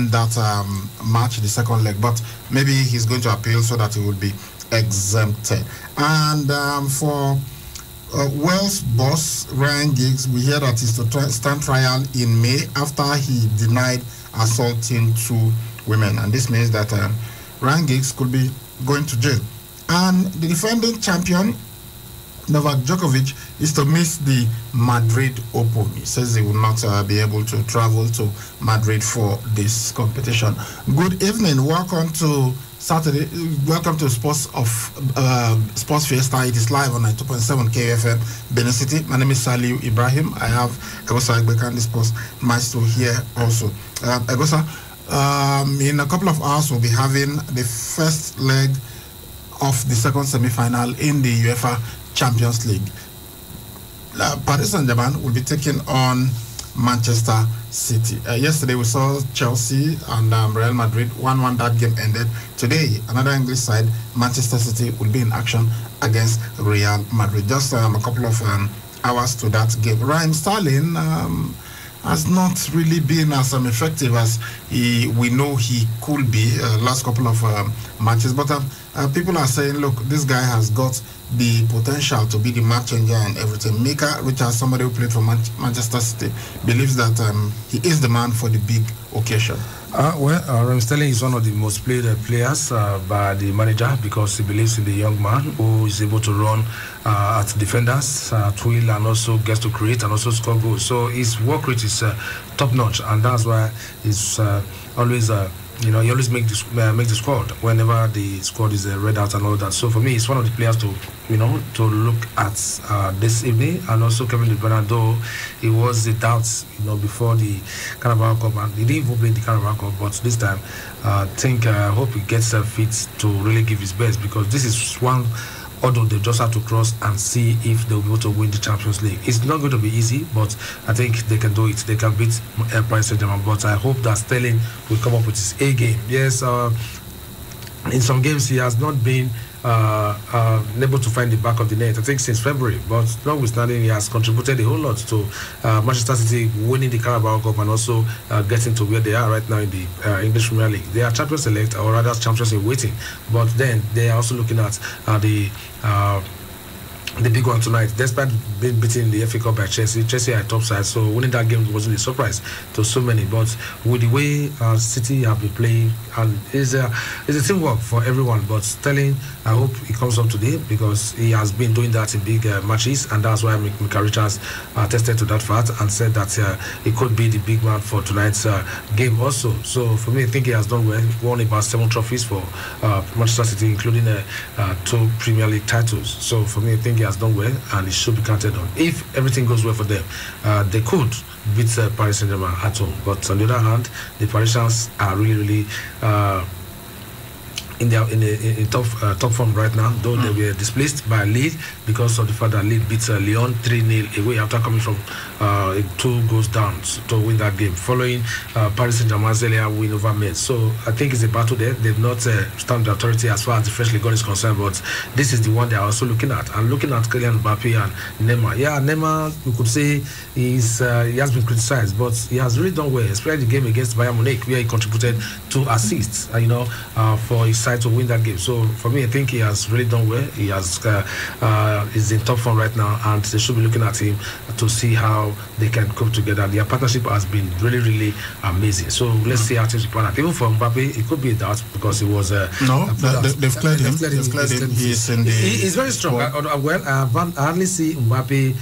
that match, the second leg, but maybe he's going to appeal so that he will be exempted. And for Wales boss Ryan Giggs, we hear that he's to stand trial in May after he denied assaulting 2 women, and this means that Ryan Giggs could be going to jail. And the defending champion Novak Djokovic is to miss the Madrid Open. He says he will not be able to travel to Madrid for this competition. Good evening. Welcome to Saturday. Welcome to Sports Fiesta. It is live on 92.7 KFM, Benin City. My name is Saliu Ibrahim. I have Egosa Egbekan, the sports maestro, here also. Egosa, in a couple of hours, we'll be having the first leg of the second semi-final in the UEFA Champions League. Paris Saint-Germain will be taking on Manchester City. Yesterday we saw Chelsea and Real Madrid 1-1. That game ended. Today, another English side, Manchester City, will be in action against Real Madrid. Just a couple of hours to that game. Raheem Sterling has not really been as effective as we know he could be last couple of matches, but people are saying, look, this guy has got the potential to be the match changer and everything. Mika Richards, somebody who played for Manchester City, believes that he is the man for the big occasion. Raheem Sterling is one of the most played players by the manager because he believes in the young man who is able to run at defenders, twirl, and also gets to create and also score goals. So his work rate is top notch, and that's why he's always. He always make the squad whenever the squad is read out and all that. So for me, it's one of the players to look at this evening. And also Kevin De Bruyne, though he was the doubts, before the Carabao Cup, and he didn't even play the Carabao Cup. But this time, I hope he gets fit to really give his best, because this is one. Although they just have to cross and see if they'll be able to win the Champions League. It's not going to be easy, but I think they can do it. They can beat Paris Saint-Germain, but I hope that Sterling will come up with his A game. Yes, in some games he has not been able to find the back of the net, I think, since February, but notwithstanding, he has contributed a whole lot to Manchester City winning the Carabao Cup and also getting to where they are right now in the English Premier League. They are champions elect, or rather champions in waiting, but then they are also looking at the big one tonight. Despite being beaten in the FA Cup by Chelsea are top side, so winning that game wasn't a surprise to so many. But with the way City have been playing, and it's a teamwork for everyone. But Sterling, I hope he comes up today, because he has been doing that in big matches, and that's why Mika Richards attested to that fact and said that he could be the big man for tonight's game also. So for me, I think he has done well. Won about 7 trophies for Manchester City, including 2 Premier League titles. So for me, I think he has done well, and it should be counted on. If everything goes well for them, they could beat Paris Saint-Germain at home. But on the other hand, the Parisians are really in top form right now, though they were displaced by Lille because of the fact that Lille beat Lyon 3-0 away after coming from 2 goals down to win that game, following Paris Saint-Germain's earlier win over Metz. So I think it's a battle there. They've not stamped the authority as far as the French League is concerned, but this is the one they are also looking at. And looking at Kylian Mbappe and Neymar. Yeah, Neymar, you could say he has been criticized, but he has really done well, especially the game against Bayern Munich, where he contributed 2 assists, for his side to win that game. So for me, I think he has really done well. He has is in top form right now, and they should be looking at him to see how they can come together. Their partnership has been really amazing. So let's see how things plan out. Even for Mbappe, it could be a doubt because he was they've cleared him. He's very strong. I hardly see Mbappe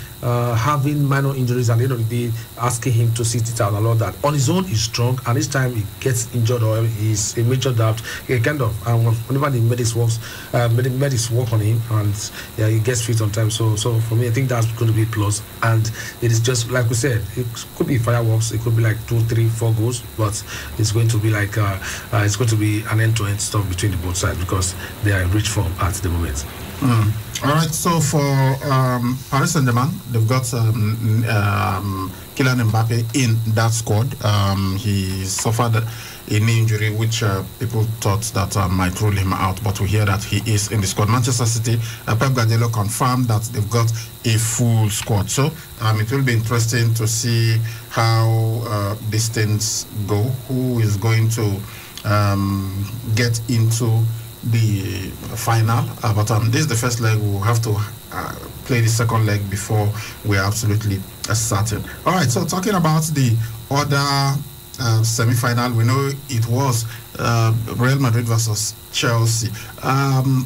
having minor injuries at the end of the day, asking him to sit it out and all that. On his own, he's strong, and each time he gets injured or he's a major doubt, he kind of whenever the medics work on him, and he gets fit on time. So for me, I think that's going to be a plus. And it is just like we said, it could be fireworks, it could be like 2, 3, 4 goals, but it's going to be like it's going to be an end-to-end stuff between the both sides, because they are in rich form at the moment. All right, so for Paris Saint-Germain, they've got Kylian Mbappe in that squad. He suffered a knee injury, which people thought that might rule him out, but we hear that he is in the squad. Manchester City, Pep Guardiola confirmed that they've got a full squad. So it will be interesting to see how these things go, who is going to get into the final, but this is the first leg. We'll have to play the second leg before we're absolutely certain. All right, so talking about the other semi-final, we know it was Real Madrid versus Chelsea.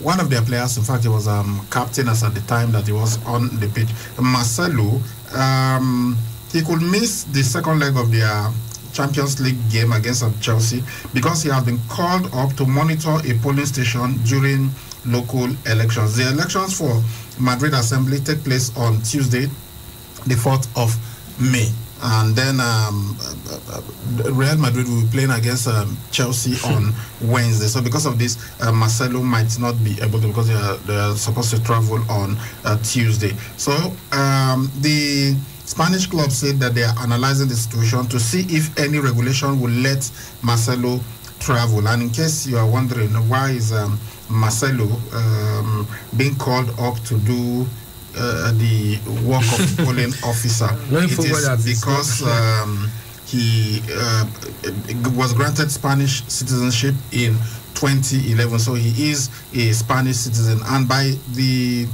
One of their players, in fact, he was captain as at the time that he was on the pitch, Marcelo. He could miss the second leg of their Champions League game against Chelsea because he has been called up to monitor a polling station during local elections. The elections for Madrid Assembly take place on Tuesday, the 4th of May. And then Real Madrid will be playing against Chelsea on Wednesday. So because of this, Marcelo might not be able to, because they are supposed to travel on Tuesday. So the Spanish club said that they are analyzing the situation to see if any regulation will let Marcelo travel. And in case you are wondering why is Marcelo being called up to do the work of polling officer, it is because he was granted Spanish citizenship in 2011, so he is a Spanish citizen, and by the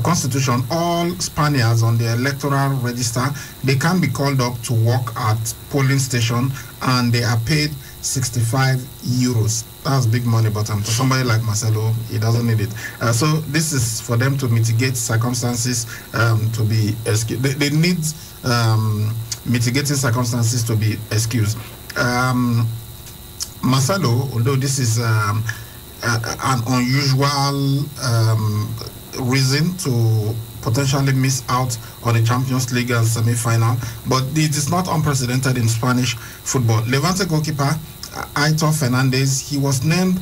Constitution, all Spaniards on the electoral register, they can be called up to work at polling station, and they are paid 65 euros. That's big money, but to somebody like Marcelo, he doesn't need it. So this is for them to mitigate circumstances to be excused. They need mitigating circumstances to be excused. Marcelo, although this is an unusual reason to potentially miss out on the Champions League and semi-final, but it is not unprecedented in Spanish football. Levante goalkeeper Aitor Fernandez, he was named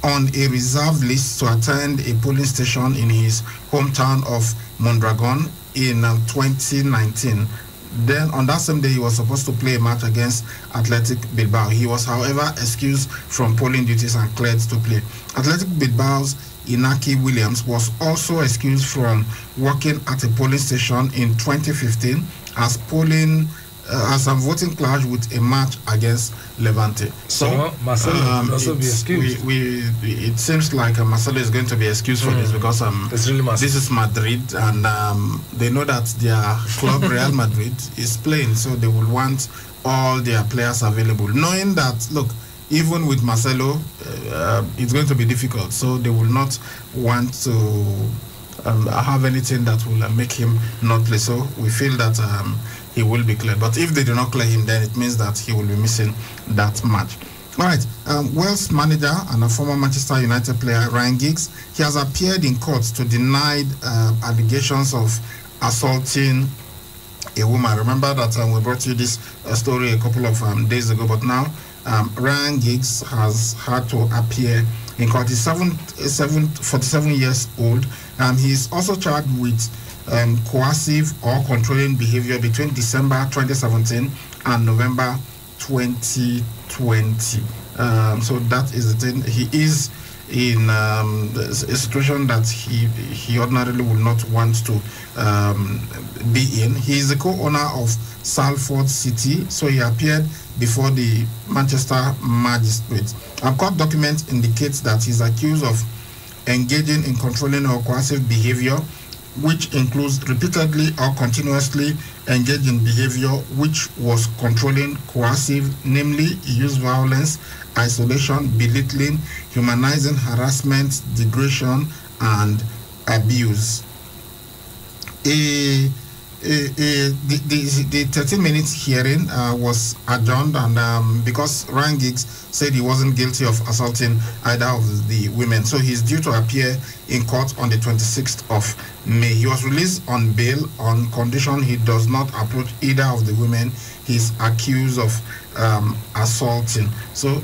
on a reserve list to attend a polling station in his hometown of Mondragon in 2019. Then on that same day, he was supposed to play a match against Athletic Bilbao. He was, however, excused from polling duties and cleared to play. Athletic Bilbao's Inaki Williams was also excused from working at a polling station in 2015 as a voting clash with a match against Levante. So Marcelo will also be excused. It seems like Marcelo is going to be excused for this because really this is Madrid, and they know that their club Real Madrid is playing, so they will want all their players available, knowing that, look, even with Marcelo, it's going to be difficult, so they will not want to have anything that will make him not play. So we feel that he will be cleared. But if they do not clear him, then it means that he will be missing that match. All right, Wales manager and a former Manchester United player, Ryan Giggs, he has appeared in court to deny allegations of assaulting a woman. Remember that we brought you this story a couple of days ago, but now Ryan Giggs has had to appear in court. He's 47 years old. He is also charged with coercive or controlling behavior between December 2017 and November 2020. So that is the thing. He is in a situation that he ordinarily would not want to be in. He is the co-owner of Salford City, so he appeared before the Manchester magistrate. A court document indicates that he's accused of engaging in controlling or coercive behavior, which includes repeatedly or continuously engaged in behavior which was controlling, coercive, namely he used violence, isolation, belittling, humanizing, harassment, degradation, and abuse. The 13-minute hearing was adjourned, and because Ryan Giggs said he wasn't guilty of assaulting either of the women, so he's due to appear in court on the 26th of May. He was released on bail on condition he does not approach either of the women he's accused of assaulting. So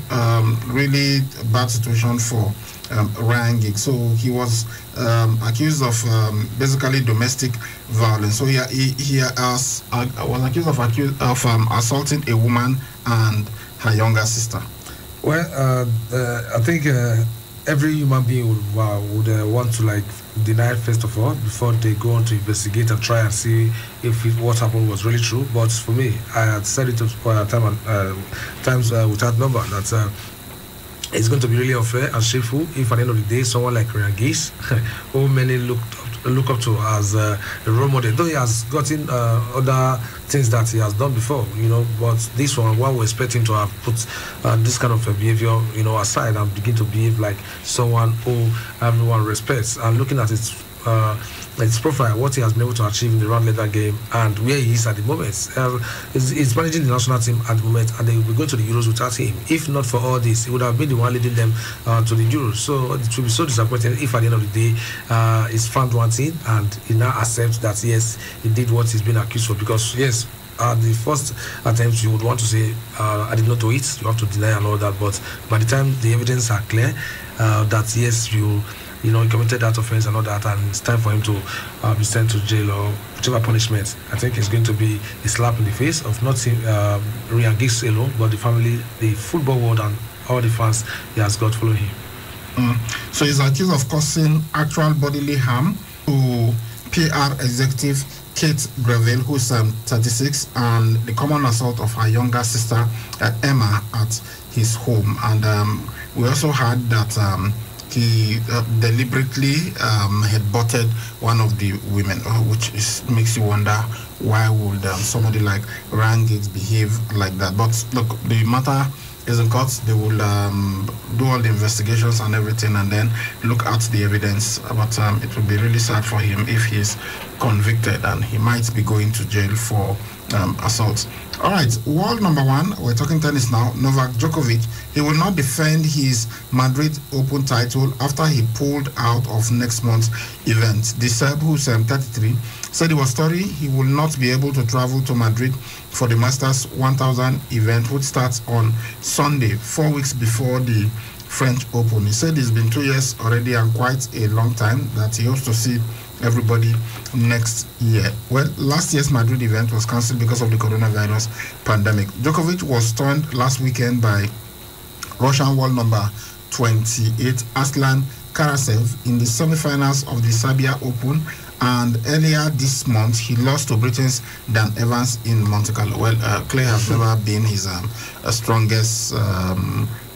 really bad situation for Ryan Giggs. So he was accused of basically domestic violence. So he was accused of assaulting a woman and her younger sister. Well, I think every human being would want to like deny first of all before they go on to investigate and try and see if what happened was really true. But for me, I had said it times without number that it's going to be really unfair and shameful if at the end of the day someone like Ryan Giggs, who many look up to as a role model, though he has gotten other things that he has done before, but this one we expect him to have put this kind of behavior, aside and begin to behave like someone who everyone respects. And looking at his profile, what he has been able to achieve in the round leather game and where he is at the moment, he's managing the national team at the moment, and they will be going to the Euros without him. If not for all this, he would have been the one leading them to the Euros. So it will be so disappointing if at the end of the day he's found wanting and he now accepts that yes, he did what he's been accused for. Because yes, the first attempt you would want to say I did not do it, you have to deny and all that, but by the time the evidence are clear that yes, you committed that offense and all that, and it's time for him to be sent to jail or whichever punishment, I think it's going to be a slap in the face of not Ryan Giggs alone, but the family, the football world, and all the fans he has got following him. So he's accused of causing actual bodily harm to PR executive Kate Greville, who's 36, and the common assault of her younger sister Emma at his home. And we also heard that he deliberately headbutted one of the women, which makes you wonder why would somebody like Ryan Giggs behave like that. But look, the matter is in court. They will do all the investigations and everything and then look at the evidence. But it will be really sad for him if he's convicted, and he might be going to jail for assault. All right, world number one, we're talking tennis now. Novak Djokovic, he will not defend his Madrid Open title after he pulled out of next month's event. The Serb, who's 33, said he was sorry he will not be able to travel to Madrid for the Masters 1000 event, which starts on Sunday, 4 weeks before the French Open. He said it's been 2 years already and quite a long time that he hopes to see everybody next year. Well, last year's Madrid event was cancelled because of the coronavirus pandemic. Djokovic was stunned last weekend by Russian world number 28 Aslan Karasev in the semi-finals of the Serbia Open, and earlier this month he lost to Britain's Dan Evans in Monte Carlo. Well, clay has never been his strongest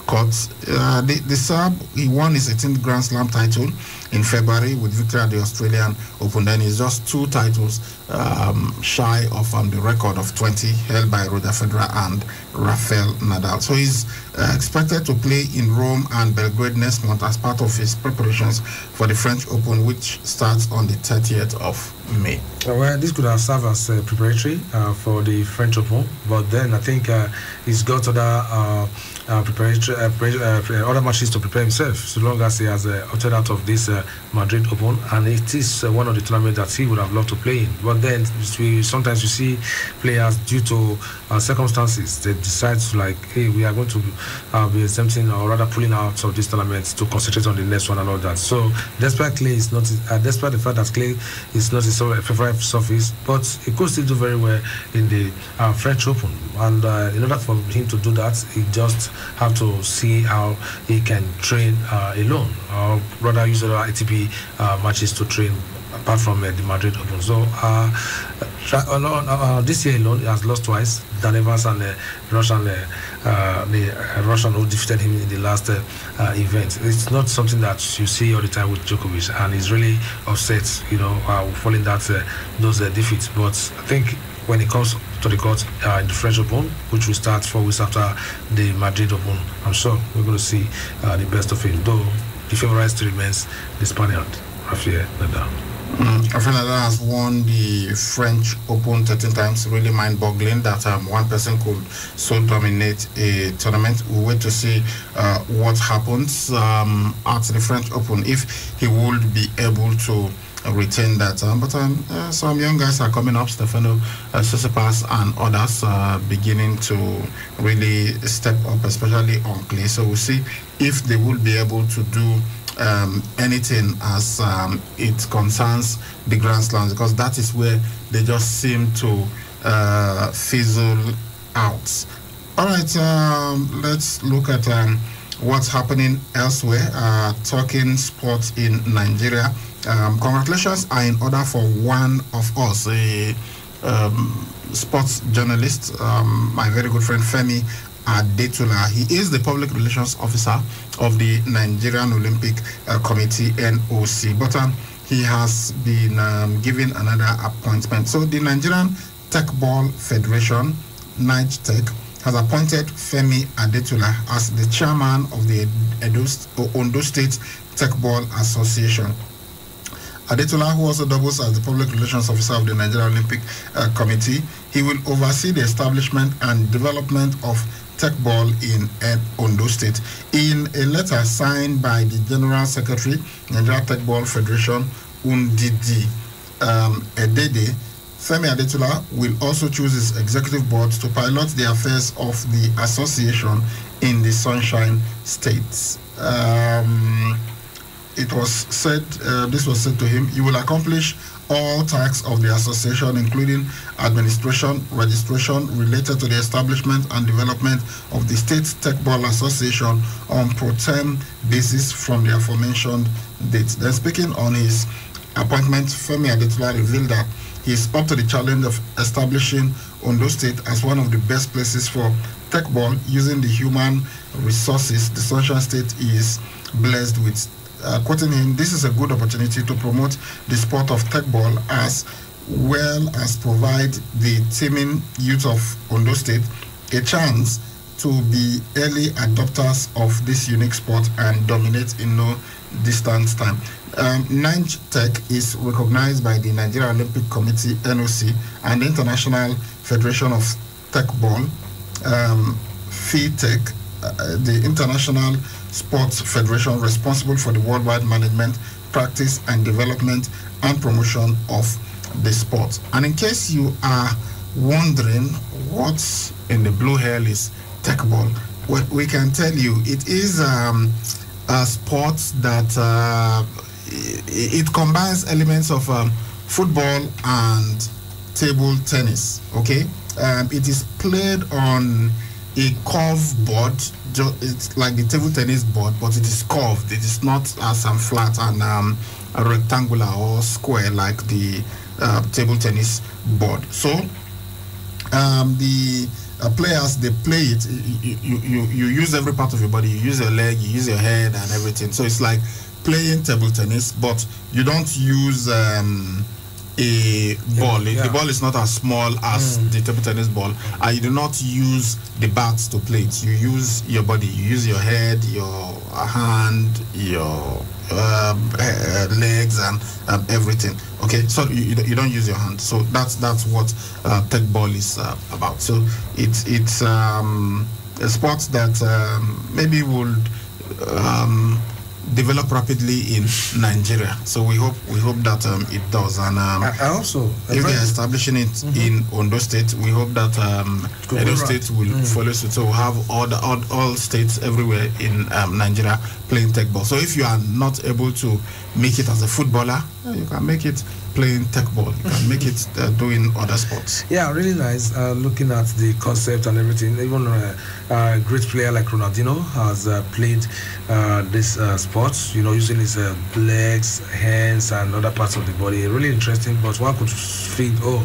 court. The Serb, he won his 18th Grand Slam title in February with victory at the Australian Open. Then he's just 2 titles shy of the record of 20 held by Roger Federer and Rafael Nadal. So he's expected to play in Rome and Belgrade next month as part of his preparations for the French Open, which starts on the 30th of May. Well, this could have served as preparatory for the French Open, but then I think he's got other other matches to prepare himself, so long as he has opted out of this Madrid Open, and it is one of the tournaments that he would have loved to play in. But then sometimes you see players, due to circumstances, they decide to like, hey, we are going to be attempting or rather pulling out of this tournament to concentrate on the next one and all that. So despite clay is not, despite the fact that clay is not his favorite surface, but he could still do very well in the French Open. And in order for him to do that, he just have to see how he can train alone, or rather use other ATP matches to train apart from the Madrid Open. So this year alone, he has lost twice. Dan Evans and the Russian who defeated him in the last event. It's not something that you see all the time with Djokovic, and he's really upset, following those defeats. But I think when it comes to the court in the French Open, which will start 4 weeks after the Madrid Open, I'm sure we're going to see the best of him, though the favorite still remains the Spaniard, Rafael Nadal. Rafael Nadal has won the French Open 13 times. Really mind-boggling that one person could so dominate a tournament. We'll wait to see what happens at the French Open, if he would be able to retain that. But some young guys are coming up, Stefano Tsitsipas and others beginning to really step up, especially on clay. So we'll see if they will be able to do anything as it concerns the Grand Slams, because that is where they just seem to fizzle out. All right, let's look at what's happening elsewhere. Talking sports in Nigeria. Congratulations are in order for one of us, a sports journalist, my very good friend Femi Adetula. He is the public relations officer of the Nigerian Olympic Committee, NOC, but he has been given another appointment. So the Nigerian Tech Ball Federation, NIGTech, has appointed Femi Adetula as the chairman of the Ondo State Tech Ball Association. Adetula, who also doubles as the public relations officer of the Nigerian Olympic Committee, he will oversee the establishment and development of tech ball in Ondo State. In a letter signed by the General Secretary, Nigeria Tech Ball Federation, Undidi Edede, Femi Adetula will also choose his executive board to pilot the affairs of the association in the Sunshine States. It was said, this was said to him, you will accomplish all tasks of the association, including administration, registration related to the establishment and development of the State Tech Ball Association on pro tem basis from the aforementioned dates. Then speaking on his appointment, Femi Adetula revealed that he is up to the challenge of establishing Ondo State as one of the best places for tech ball using the human resources the Sunshine State is blessed with. Quoting him, this is a good opportunity to promote the sport of tech ball as well as provide the teeming youth of Ondo State a chance to be early adopters of this unique sport and dominate in no distant time. NIGTech is recognized by the Nigeria Olympic Committee, NOC, and the International Federation of Tech Ball, FITech, the International Sports Federation responsible for the worldwide management, practice, and development and promotion of the sport. And in case you are wondering what's in the blue hell is tech ball, what we can tell you, it is a sport that it combines elements of football and table tennis. Okay, it is played on a curved board. It's like the table tennis board, but it is curved. It is not as flat and rectangular or square like the table tennis board. So the players, they play it. You use every part of your body. You use your leg, you use your head and everything. So it's like playing table tennis, but you don't use a ball. The ball is not as small as the table tennis ball. You do not use the bats to play it. You use your body. You use your head, your hand, your legs and everything. Okay, so you don't use your hand. So that's what tech ball is about. So it's a sport that maybe would develop rapidly in Nigeria. So we hope that it does. And also, if they're establishing it in Ondo State, we hope that Edo State will follow suit. So we'll have all states everywhere in Nigeria playing tech ball. So if you are not able to make it as a footballer, you can make it playing tech ball. You can make it doing other sports. Yeah, really nice. Looking at the concept and everything. Even a great player like Ronaldinho has played this sport, using his legs, hands, and other parts of the body. Really interesting, but one could feel,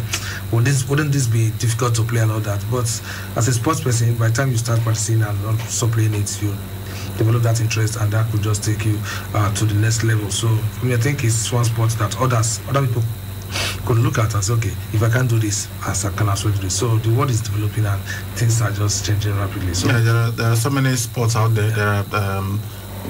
wouldn't this be difficult to play and all that? But as a sports person, by the time you start practicing and also playing it, you develop that interest, and that could just take you to the next level. So I think it's one sport that other people could look at and say, okay, if I can't do this, I can also do this. So the world is developing and things are just changing rapidly. So yeah, there are so many sports out there. Yeah. There are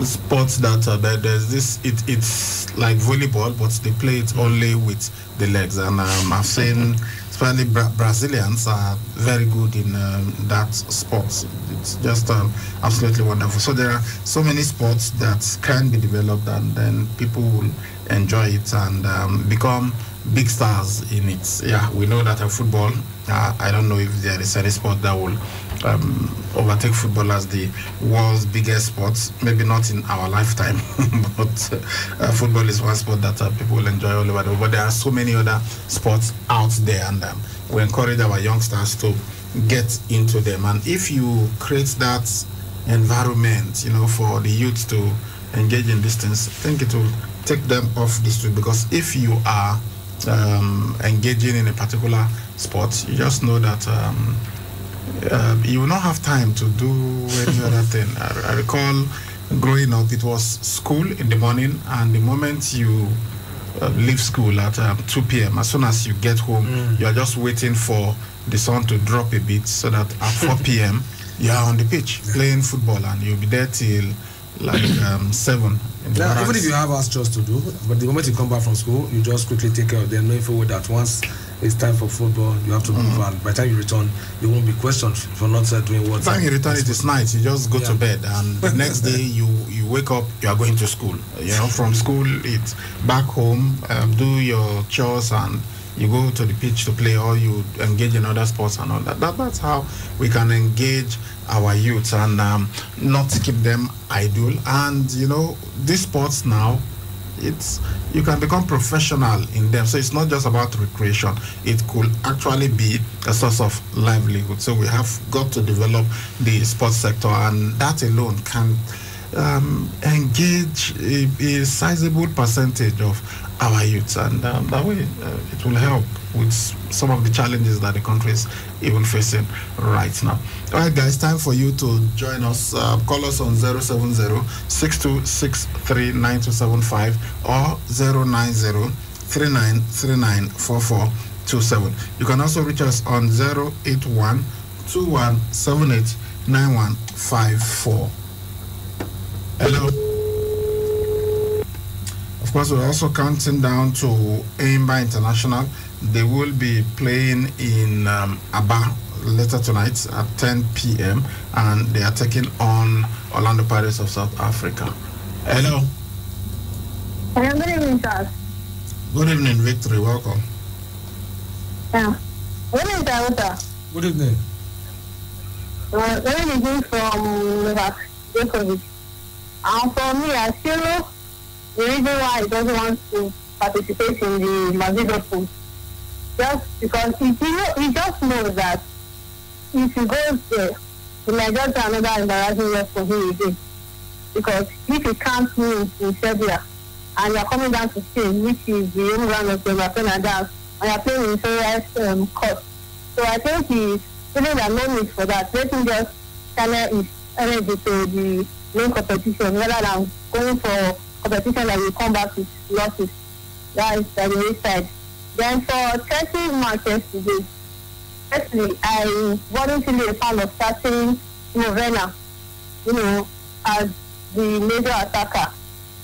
sports that there's this. It's like volleyball, but they play it only with the legs. And I've seen, especially Brazilians, are very good in that sport. It's just absolutely wonderful. So there are so many sports that can be developed, and then people will enjoy it and become big stars in it. Yeah, we know that football, I don't know if there is any sport that will overtake football as the world's biggest sport. Maybe not in our lifetime, but football is one sport that people will enjoy all over the world. But there are so many other sports out there, and we encourage our youngsters to get into them. And if you create that environment, for the youth to engage in these things, I think it will take them off the street. Because if you are engaging in a particular sport, you just know that you will not have time to do any other thing. I recall growing up, it was school in the morning, and the moment you leave school at 2 p.m., as soon as you get home, you are just waiting for the sun to drop a bit so that at 4 p.m. you are on the pitch playing football, and you'll be there till like 7. Even if you have house chores to do, but the moment you come back from school, you just quickly take care of them, knowing full well that once it's time for football, you have to move, and by the time you return, you won't be questioned for not doing what. By the time you return, it is night. You just go to bed, and the next day you wake up, you are going to school. From school, it's back home, do your chores, and you go to the pitch to play, or you engage in other sports and all that. That's how we can engage our youth and not keep them idle. And these sports now, you can become professional in them. So it's not just about recreation. It could actually be a source of livelihood. So we have got to develop the sports sector, and that alone can engage a sizable percentage of our youth, and that way it will help with some of the challenges that the country is even facing right now. All right, guys, time for you to join us. Call us on 070-6263-9275 or 090-3939-4427. You can also reach us on 081-2178-9154. Hello. Of course, we're also counting down to Aimba International. They will be playing in Aba later tonight at 10 p.m. and they are taking on Orlando Pirates of South Africa. Hello. Hello, good evening, sir. Good evening, Victory. Welcome. Yeah. Good evening, sir. Good evening. Good evening from Novak Djokovic. For me, I feel the reason why he doesn't want to participate in the Madrid Open, just because he just knows that if he goes there, he might just do another embarrassing year for him again. Because if he can't win in Serbia, and you're coming down to Spain, which is the home ground of the Rafael Nadal, and you're playing in serious court. So I think he's feeling that no need for that. Let him just channel his energy to the main competition rather than going for competition that will come back with losses. That is the way side. Then for Chelsea's match yesterday, firstly, I wasn't really a fan of starting Novena, as the major attacker.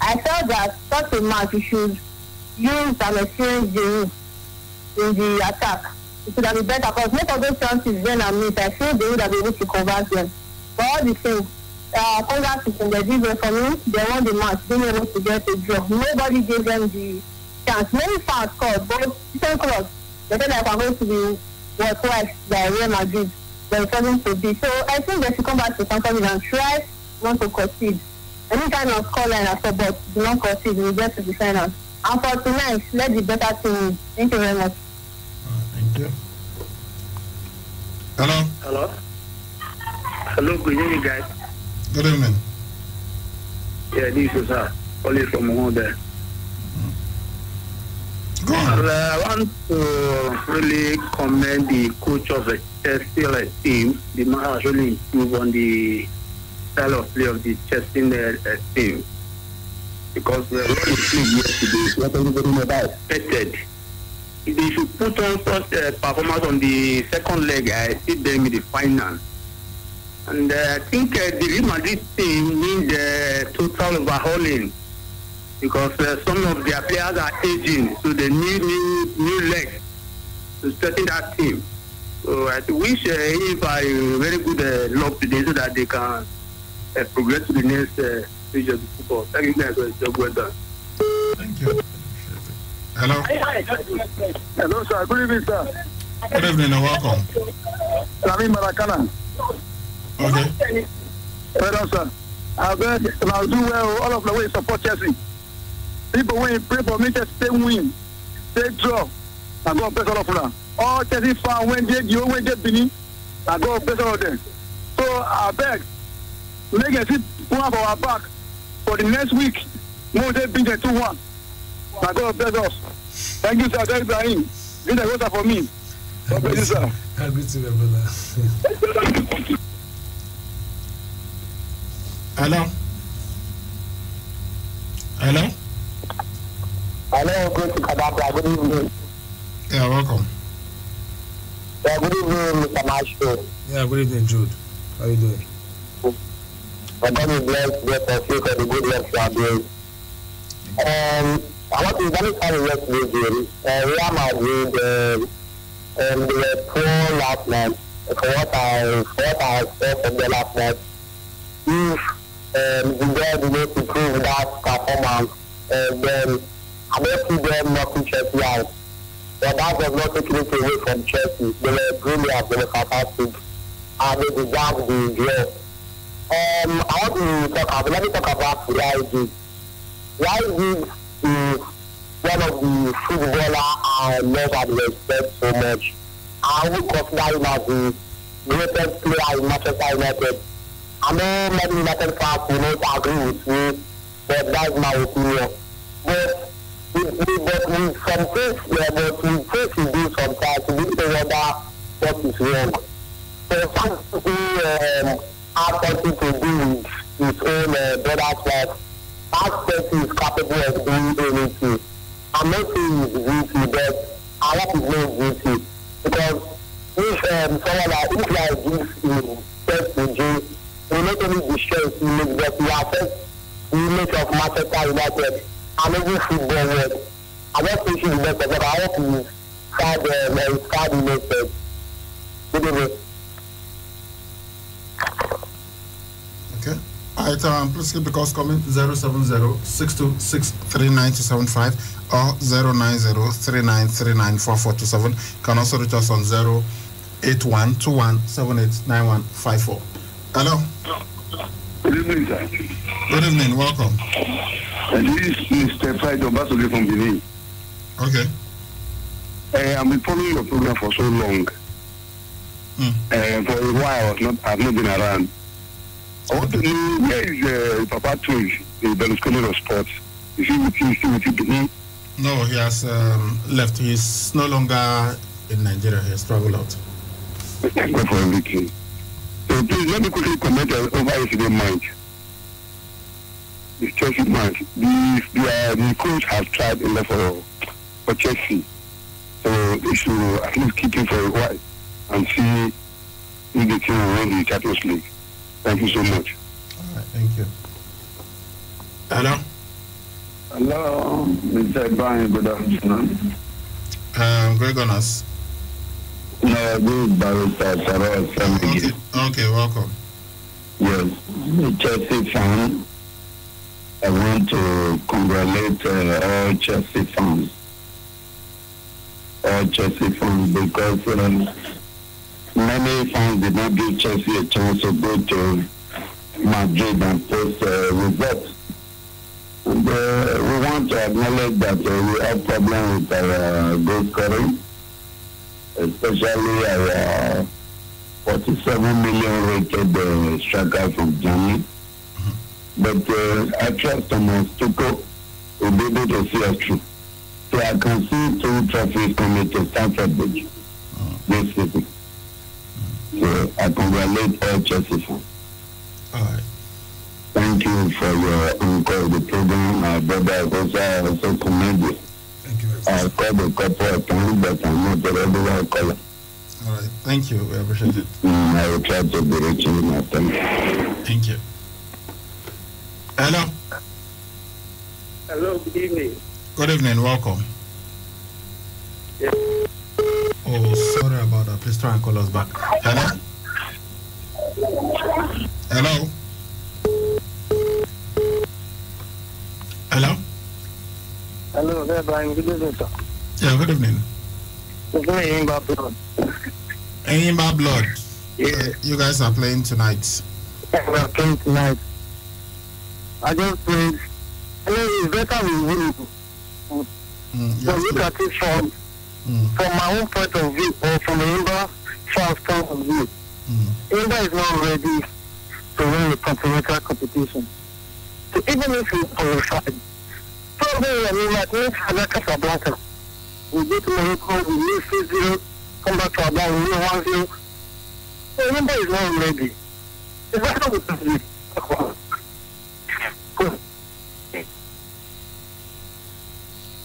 I felt that such a match you should use an experienced Giroud in the attack. It should have been better because most of those chances then and miss, I feel they would have been able to convert them. But all the same, congrats to them. They did well for me. They won the match, being able to get a draw. Nobody gave them the chance. Many fans scored, both different clubs. They said that I'm going to be twice by Real Madrid. But it wasn't to be. So I think they should come back to something and try not to concede. Any kind of scoreline at all, but do not concede. We get to the final. And for tonight, let the better team win. Thank you very much. Thank you. Hello. Hello. Hello, good evening, guys. Good evening. Yeah, this is calling from home there. Go on. I want to really commend the coach of the Chelsea team. The man has really improved on the style of play of the Chelsea team. Because what we played yesterday is what everybody never expected. If they should put on such performance on the second leg, I see them in the final. And I think the Real Madrid team needs total overhauling because some of their players are aging, so they need new legs. to strengthen that team. So I wish if I very good luck today so that they can progress to the next stage of the football. Thank you guys for the job well done. Thank you. Hello. Hello, sir. Good evening, sir. Good evening and welcome. Sami Marakana. Okay. Hello, sir. I bet I'll do well all of the way support Chelsea. People win, pray for me, just stay win, stay draw. I go best all of them. All Chelsea fans when they Bini, I go best all of them. So I beg, make a sit one for our back for the next week. More they beat the 2-1. I go best us. Thank you, sir. Thank you, Ibrahim. This is a water for me. God bless you, sir. Good to you, brother. Hello. Hello. Hello, good to Kadabra. Good evening. Yeah, welcome. Yeah, good evening, Mr. Marshall. Yeah, good evening, Jude. How are you doing? My God is blessed, bless for the good luck you are doing. I want to verify yesterday, Real Madrid, they were poor last night. For what I saw from the last night, if the guy did not improve that performance, then I don't see them knocking Chelsea out. But that was not taking it away from Chelsea. They were brilliant, they were fantastic, and they deserved the draw. Let me talk about Raiji. Raiji is one of the footballers I love and respect so much. I would consider him as the greatest player in Manchester United. I know many United fans will not agree with me, but that's my opinion. But with some things, with things he do sometimes, we need to wonder what is wrong. So something has something to do with his own brother's life. That person is capable of doing anything. I'm not saying he's guilty, but I want to know he's guilty. Because if someone like gives him first to jail, he will not only destroy his image, but he affects the image of Manchester United and every football world. I'm not saying he's the best, but I hope he's sad innocent. Good evening. Okay. Alright, please keep the calls coming 070-626-39275 or 090-3939-4427. You can also reach us on 08121789154. Hello. Good evening, sir. Good evening, welcome. This is Mr. Friday Basile from Benin. Okay. I've been following your program for so long. For a while, I've not been around. I want to know where is Papa Twig, the Berlusconi of sports? Is he with you, still with you? No, he has left. He's no longer in Nigeria. He has traveled out. Thank God for everything. So please let me quickly comment over yesterday match. The Chelsea match. The coach has tried enough for Chelsea. So they should at least keep him for a while and see if the team will win the Champions League. Thank you so much. All right, thank you. Hello. Hello, Mr. Brian. Good afternoon. Greg Onas. No, this is Barrister Sarah. Okay, welcome. Yes, Chelsea fan. I want to congratulate all Chelsea fans. All Chelsea fans, because many fans did not give Chelsea a chance to go to Madrid and post results. And we want to acknowledge that we have problems with our goal scoring, especially our 47 million rated striker from Germany. But I trust Thomas Tuchel will be able to see us through. So I can see 2 trophies coming to Stamford Bridge this season. So I congratulate all Chelsea fans. All right. Thank you for your encore the program. My brother also commend you. Thank you very much. I called a couple of times, but I'm not the regular caller. All right. Thank you. We appreciate it. I will try to be reaching you now. Thank you. Hello. Hello, good evening. Good evening. Welcome. Yes. Oh, sorry about that. Please try and call us back. Hello? Hello? Hello? Hello, there, Brian. Good evening, sir. Yeah, good evening. It's me, Imba Blood. Enyimba Blood. Yeah. You guys are playing tonight. We are playing tonight. I just played. I know it's better we win. So look at it from my own point of view, or from the Imba fans' point of view. Imba is not ready to win the continental competition. So even if we qualified, probably we might need Casablanca. We go to Morocco, we lose 6-0, come back to Abba, we win 1-0. So Imba is not ready. It's better we can do.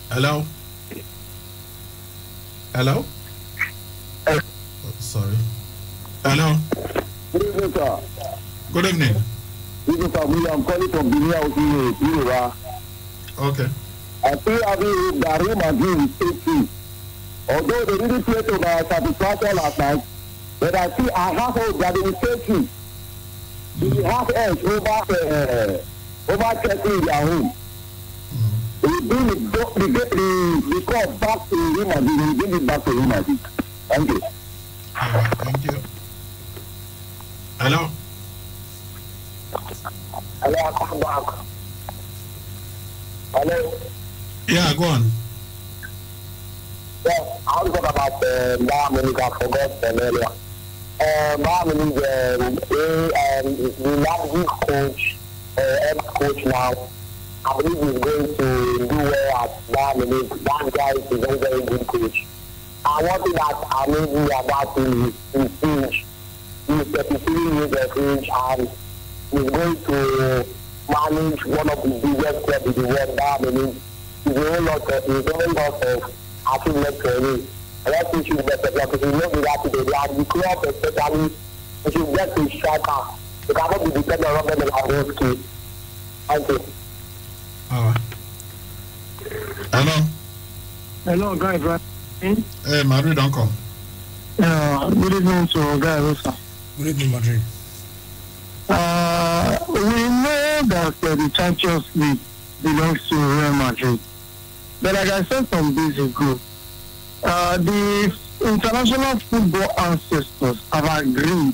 Hello? Hello? Hello. Oh, sorry. Hello? Good evening, sir. Good evening. This is I'm calling from Guinea, Yoruba. Okay. I feel having that Real Madrid is still although they didn't play to my satisfaction last night, but I see I have hope that they will take it. We have edge over Chelsea in their home. They will bring the cup back to Real Madrid. They will bring it back to Real Madrid. Thank you. Thank you. Hello? Hello, I'll come back. Hello? Yeah, go on. Yes, I was talking about Bayern Munich. I forgot earlier. Bayern Munich, the Leipzig coach, head coach now, I believe he's going to do well at Bayern Munich. That guy is a very, very good coach. And one thing that amazes me about him is his age. He's 33 years of age and he's going to manage one of the biggest clubs in the world, Bayern Munich. He's a whole lot of achievement for him. And I think he's better because he knows that today. They are the club, especially if you get to striker. You cannot be dependent on Robert Lewandowski. Thank you. Hello? Hello, guys. Right? Hey, Madrid, don't come. Good evening to Guy Rosa. Good evening, Madrid. We know that the Champions League belongs to Real Madrid. But like I said some days ago, the international football ancestors have agreed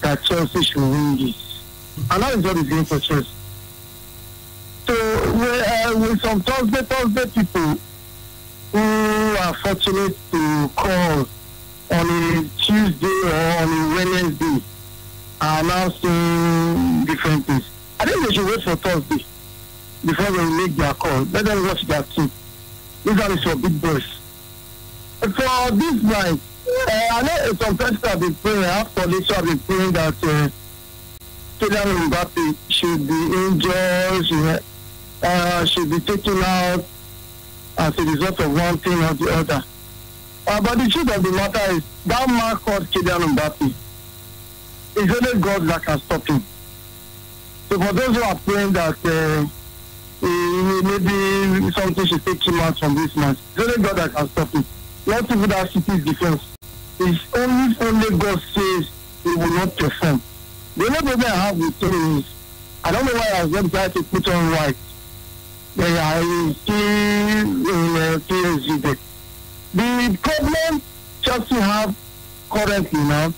that Chelsea should win this. And that is what is going for Chelsea. So with some Thursday people who are fortunate to call on a Tuesday or on a Wednesday are now saying different things. I think they should wait for Thursday before they make their call. Let them watch their team. This one is for big boys. For this night, I know some people have been praying, after this have been praying that Kylian Mbappe should be injured, should be taken out as a result of one thing or the other. But the truth of the matter is, that man called Kylian Mbappe, it's only God that can stop him. So for those who are praying that maybe something should take him out from this match, it's only God that can stop him. Not even that City's defense. It's only God says he will not perform. The only problem I have with him is, I don't know why I was not trying to put on white. I see in PSG there. The problem Chelsea have currently now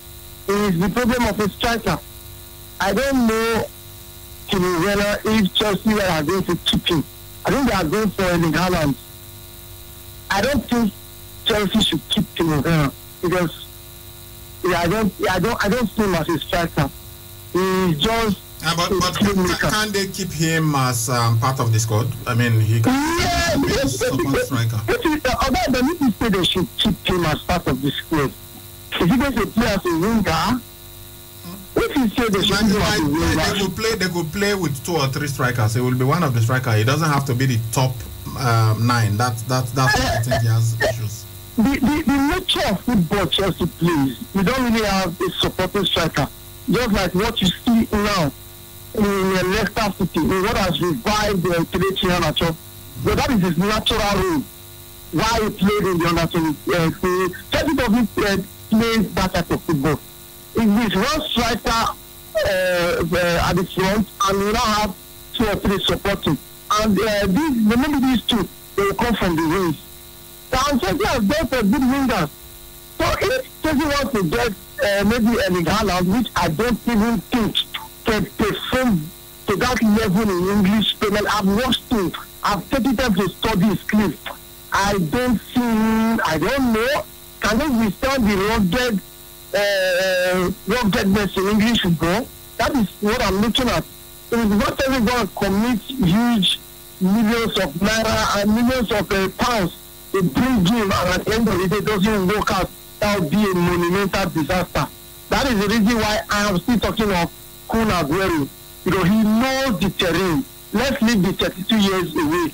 is the problem of a striker. I don't know if Chelsea are going to keep him. I think they are going for Erling Haaland. I don't think Chelsea should keep him because I don't see him as a striker. He's just but can they keep him as part of the squad? I mean, he can be a support striker. Although they need to say they should keep him as part of the squad. Is he going to play as a winger? If you say they should keep him as a winger, they could play with 2 or 3 strikers. He will be one of the strikers. He doesn't have to be the top 9. That's what I think he has issues. The nature of football Chelsea plays, you don't really have a supporting striker. Just like what you see now in Leicester City, what has revived Kelechi Iheanacho. But that is his natural role. Why he played in the under-23. Chelsea doesn't play that type of football. It is one striker at the front, and we now have 2 or 3 supporting. And maybe these 2, they will come from the wings. And Chelsea has got a good wingers. So if Chelsea wants to get maybe Erling Haaland, which I don't even think can perform to that level in English Premier, I've watched him. I've taken time to study his clip. I don't know. Can they withstand the ruggedness in English football? That is what I'm looking at. So it's not everyone commit huge millions of naira and millions of pounds to bring him, and at the end of the day, doesn't work out. That would be a monumental disaster. That is the reason why I am still talking of Kun Aguero, because he knows the terrain. Let's leave the 32 years away.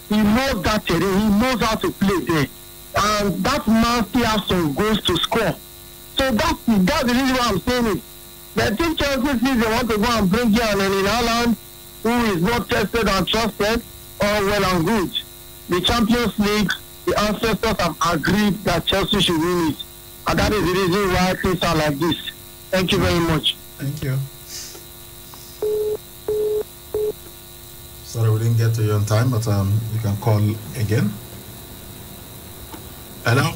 He knows that terrain. He knows how to play there. And that man still has some goals to score. So that's the reason why I'm saying it. The team Chelsea says they want to go and bring in Erling Haaland, who is not tested and trusted, all well and good. The Champions League, the ancestors have agreed that Chelsea should win it. And that is the reason why things are like this. Thank you very much. Thank you. Sorry we didn't get to you on time, but you can call again. Hello?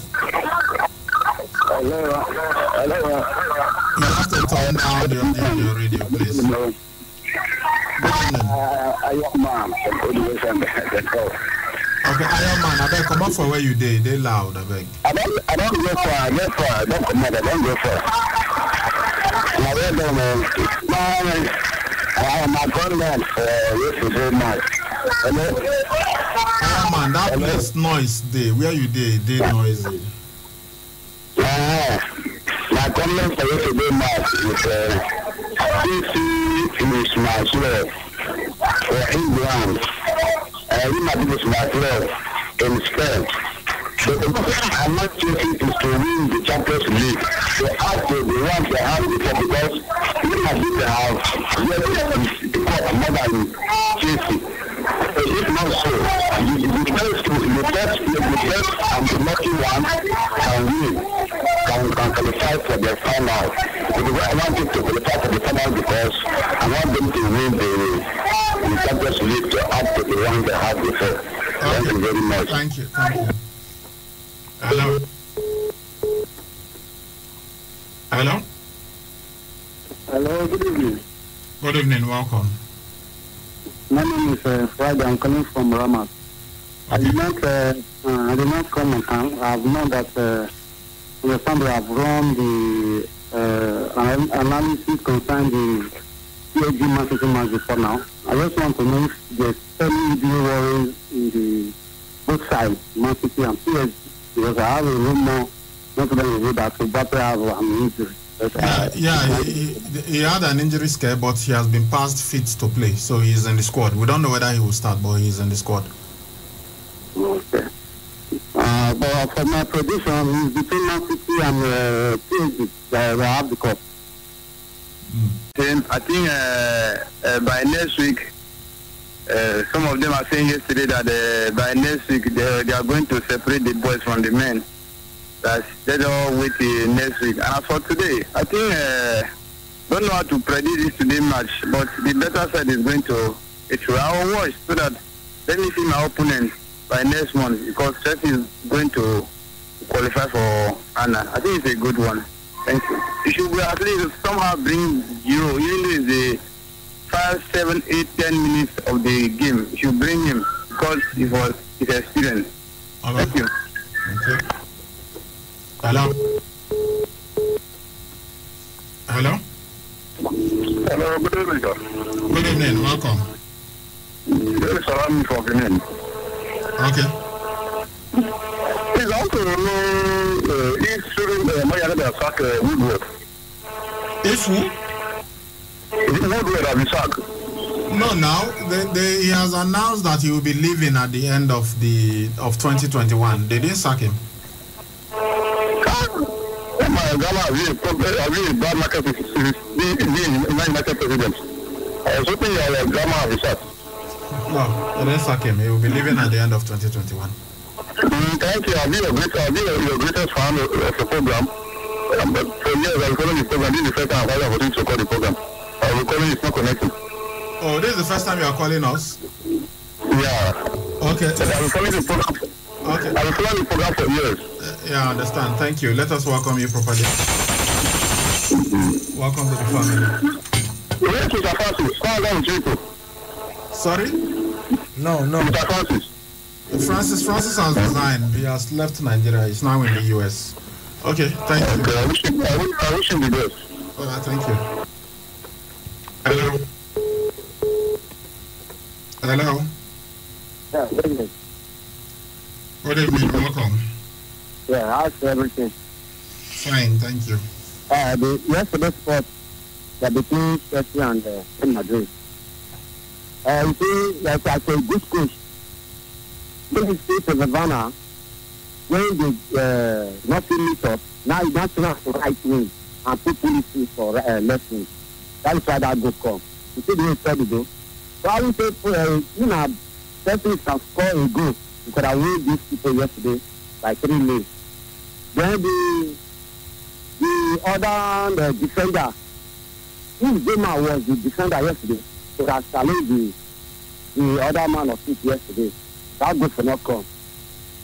Hello. You have to turn down your radio, please. Good evening. Iron Man. Okay, Iron Man, I beg, come up for where you did. They loud, I beg. I don't go far. I don't come out. I don't go far. I don't know. My content for yesterday night. Iron Man, that place noise day. Where you did? They noisy. My comment for yesterday night is CC is my club for England. Real Madrid is my club in Spain. I'm not chasing is to win the Champions League. They have to the ones they have before, because Real Madrid have the cup more than Chelsea. If not so, the best and the lucky one can win, can qualify for the final. I want them to qualify for the final because I want them to win the Champions League to add to the one they have before. Okay. Thank you very much. Thank you. Hello? Hello? Hello, good evening. Good evening, welcome. My name is Friday. I'm calling from Ramat. I did not come on time. I have known that the family have run the analysis concerning the PSG Man City match before now. I just want to know if there's any video worries in the both sides, Man City and PSG, because I have a rumor not long ago that Mbappe have an injury. He had an injury scare, but he has been passed fit to play, so he's in the squad. We don't know whether he will start, but he's in the squad. Okay. But for my prediction, is between Man City and PSG that have the cup. I think by next week, some of them are saying yesterday that by next week they are going to separate the boys from the men. That's all wait till next week. And as for today, I think don't know how to predict this today match, but the better side is going to I will watch so that let me see my opponent by next month, because Chelsea is going to qualify for Anna. I think it's a good one. Thank you. You should at least somehow bring Euro, even though it's a 5, 7, 8, 10 minutes of the game. You should bring him because it was his experience. Right. Thank you. Thank you. Hello? Hello? Hello, good evening, sir. Good evening, welcome. This is Salami from Benin. Okay. Please, I want to know if students might have attack Woodward. If who? Is it Woodward that we sack? No, now he has announced that he will be leaving at the end of 2021. They didn't sack him. My Ghana have a bad market president. I was hoping your Ghana will be sacked. No, they didn't sack him. He will be leaving at the end of 2021. Thank you. I'll be your greatest fan of the program. But for years, I was calling the program. This is the first time I'm calling to call the program. I was calling it's not connected. Oh, this is the first time you are calling us? Yeah. Okay. I was calling the program. Okay. I was calling the program for years. Yeah, I understand. Thank you. Let us welcome you properly. Welcome to the family. Where is Mr. Francis? How are you? Sorry? No. Mr. Francis. Francis has resigned. He has left Nigeria. He's now in the US. Okay, thank you. Okay, I wish him the best. Thank you. Hello? Hello? Yeah, good evening. Good evening. Welcome. Yeah, how's everything? Fine, thank you. The yesterday sport that between Chelsea and Real Madrid. You see, like a good coach, when you see Savannah, when they not meet up, now you don't have the right wing and put policy for left wing. That is why that goal come. You see the way it's said to go. So I would say, Chelsea can score a goal because I win these people yesterday by 3-0. Then the other defender, whose Zuma was the defender yesterday, so that challenged the other man of it yesterday. That goal for not come.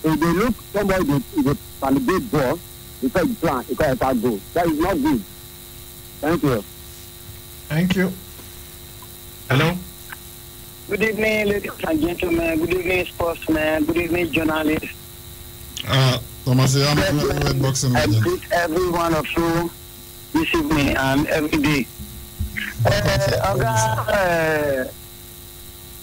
If they look somebody they validate ball, because it's plan, because that goal. That is not good. Thank you. Thank you. Hello? Good evening, ladies and gentlemen. Good evening, sportsmen. Good evening, journalists. Thomas, I'm boxing. I greet every one of you this evening and every day.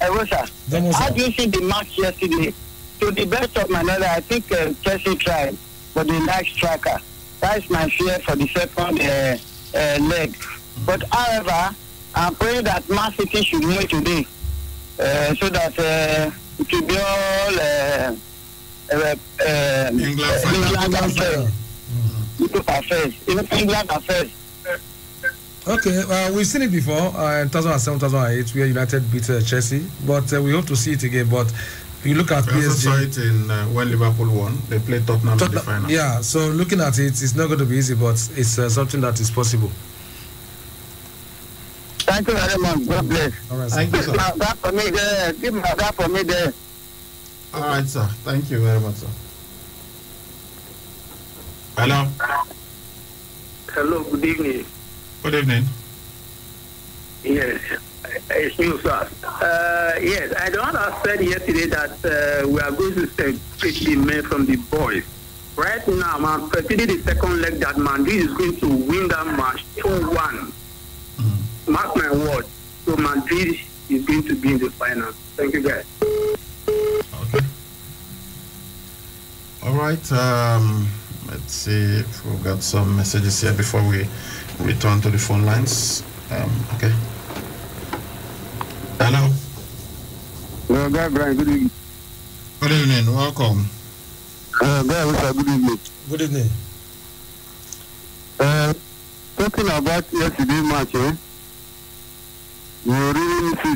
Rosa, how do you see the match yesterday? To the best of my knowledge, I think Chelsea tried, but they lack striker. That is my fear for the second leg. But however, I'm praying that Man City should win today, so that it will be all England affairs. Okay, we've seen it before in 2007, 2008, where United beat Chelsea, but we hope to see it again. But if you look at we PSG, also saw it in when Liverpool won. They played Tottenham in the final. Yeah, so looking at it, it's not going to be easy, but it's something that is possible. Thank you very much. God bless. All right, Thank you, sir. Give my that for me there. All right, sir. Thank you very much, sir. Hello? Hello, good evening. Good evening. Yes, it's me, sir. Yes, I don't know. I said yesterday that we are going to separate the men from the boys. Right now, I'm predicting the second leg that Madrid is going to win that match 2-1. Mark my word. So Madrid is going to be in the final. Thank you, guys. Okay. All right. Let's see if we've got some messages here before we return to the phone lines. Okay. Hello. Hello, Brian. Good evening. Good evening. Welcome. Good evening. Good evening. Talking about yesterday's match, you really see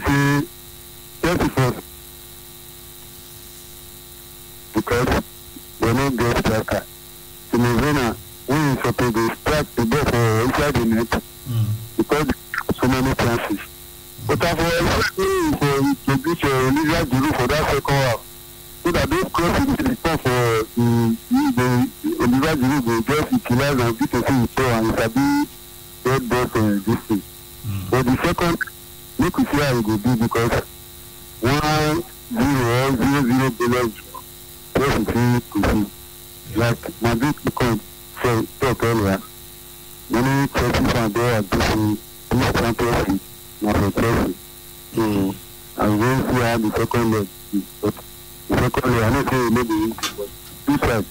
Chelsea first because they don't get striker. Sinozena, when he's supposed to strike the ball for inside the net because so many chances. But for introduce Olivia Giroud for that second half, so that those crosses in the top for the Olivia Giroud will just utilize and get a thing so and it's a big red ball for this thing. But the second, make we see how it will be because 1-0 or 0-0 below just to see. Like Madrid become talk earlier, many Chelsea fans there are doing this Champions League, not for Chelsea. So I'm going to see how the second leg is. But the second leg, I don't say it may be easy, but two sides,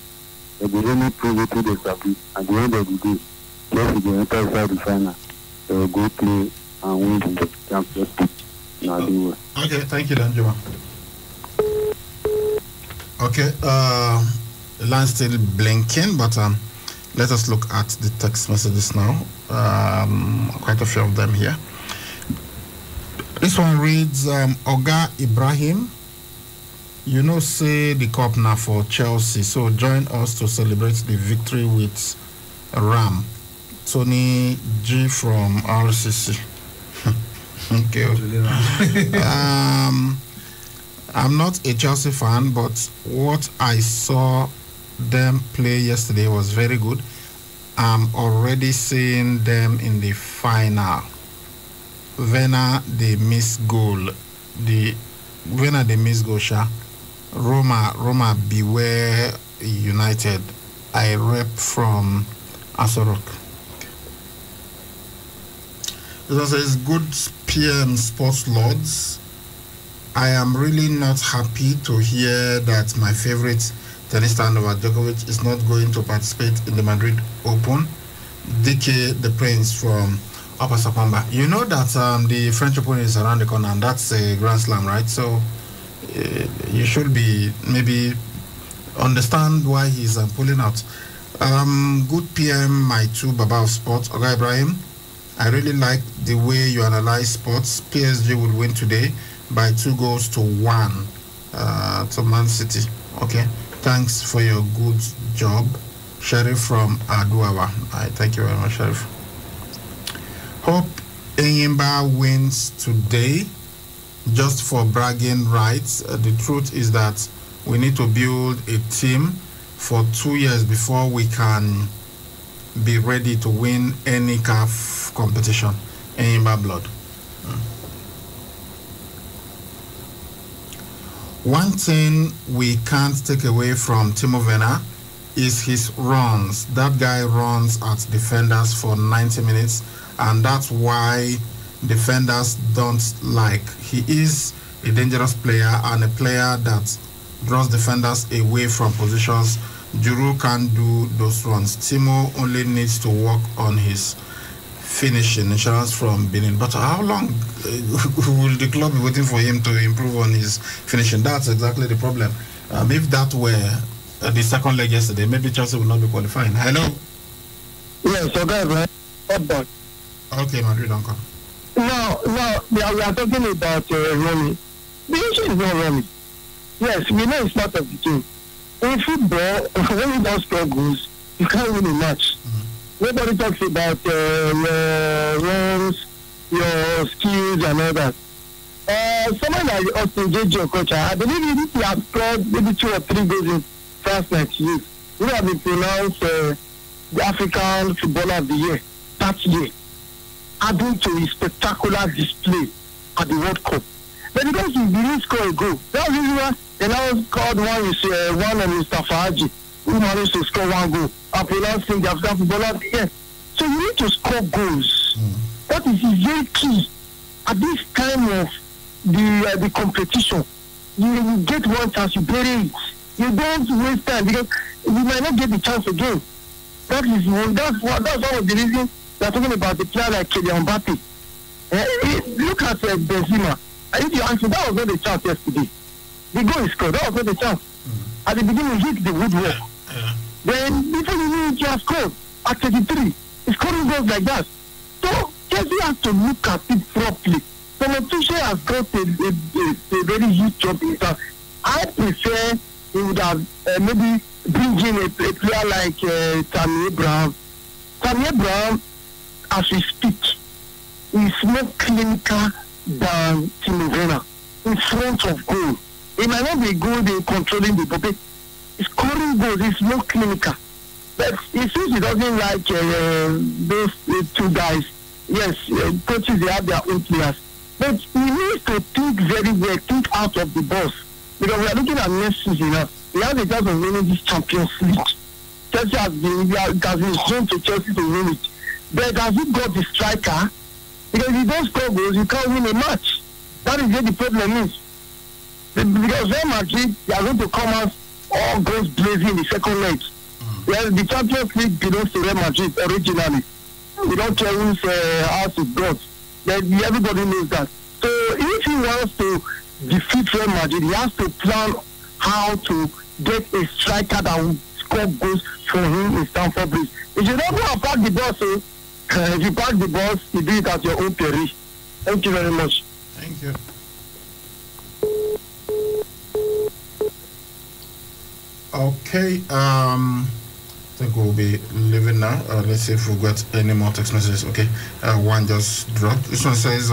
they will really prove it to the Sabi. At the end of the day, Chelsea will enter inside the final. They will go play and win the Champions League. Now do well. Okay, thank you, Danjuma. Okay, the line's still blinking, but let us look at the text messages now. Quite a few of them here. This one reads, Oga Ibrahim, You know, say the cup now for Chelsea. So join us to celebrate the victory with Ram. Tony G from RCC. Okay. I'm not a Chelsea fan, but what I saw them play yesterday was very good. I'm already seeing them in the final. Werner, they miss goal. Werner, they miss goal, Sha. Roma, beware United. I rep from Asorok. It says, good PM Sports Lords. I am really not happy to hear that my favorite tennis star Novak Djokovic is not going to participate in the Madrid Open. DK the Prince from Upper Sapamba. You know that the French Open is around the corner, and that's a Grand Slam, right? So you should be maybe understand why he's pulling out. Good PM, my two Baba of Sports, Oga Ibrahim. I really like the way you analyze sports. PSG will win today by 2-1 to Man City. Okay. Thanks for your good job. Sheriff from Aduawa. Thank you very much, Sheriff. Hope Enyimba wins today just for bragging rights. The truth is that we need to build a team for 2 years before we can be ready to win any CAF competition. Enyimba blood. One thing we can't take away from Timo Werner is his runs. That guy runs at defenders for 90 minutes, and that's why defenders don't like. He is a dangerous player and a player that draws defenders away from positions. Juru can't do those runs. Timo only needs to work on his finishing. Insurance from Benin. But how long will the club be waiting for him to improve on his finishing? That's exactly the problem. If that were the second leg yesterday, maybe Chelsea would not be qualifying. Hello? Yes, okay, right. Okay, Madrid, don't come. No, we are talking about Romy. The issue is not Romy. Yes, we know it's part of the game. In football, when you don't score goals, you can't win a match. Nobody talks about your runs, your skills, and all that. Someone like Austin J.J. Okocha, I believe if he has scored maybe 2 or 3 goals in France 98, he would have been pronounced the African Footballer of the Year that year, adding to his spectacular display at the World Cup. But because he didn't score a goal, that was why they now scored one on Mr. Fahaji, who managed to score 1 goal and pronounced him the African Footballer of the Year. So you need to score goals. That is very key. At this time of the competition, you get one chance, you bury it. You don't waste time because you might not get the chance again. That's one of the reasons we are talking about the player like Kylian Mbappe. Look at Benzema. If you answer, that was not the chance yesterday. The goal is scored. That was not the chance. At the beginning, he hit the woodwork. Then, before you know it, you have scored at 33. He's scoring goals like that. So, Chelsea has to look at it properly. So, Tuchel has got a very huge job in that. I prefer he would have maybe bring in a player like Tammy Abraham. Tammy Abraham, as we speak, is more clinical than Timo Werner in front of goal. He might not be good in controlling the ball, but scoring goals is more clinical. But it seems he doesn't like those 2 guys. Yes, coaches, they have their own players. But he needs to think very well, think out of the box. Because we are looking at next season now. He has a chance of winning this Champions League. Chelsea has been shown to Chelsea to win it. But has he got the striker? Because if you don't score goals, you can't win a match. That is where the problem is. Because Real Madrid, they are going to come out all goals blazing in the second leg. Well, the Champions League belongs to Real Madrid originally. We don't care whose house it goes. Everybody knows that. So if he wants to defeat Real Madrid, he has to plan how to get a striker that will score goals for him in Stamford Bridge. If you don't go and pack the ball, if you pack the ball, you do it at your own peril. Thank you very much. Thank you. Okay. I think we'll be leaving now. Let's see if we got any more text messages. Okay. One just dropped. This one says,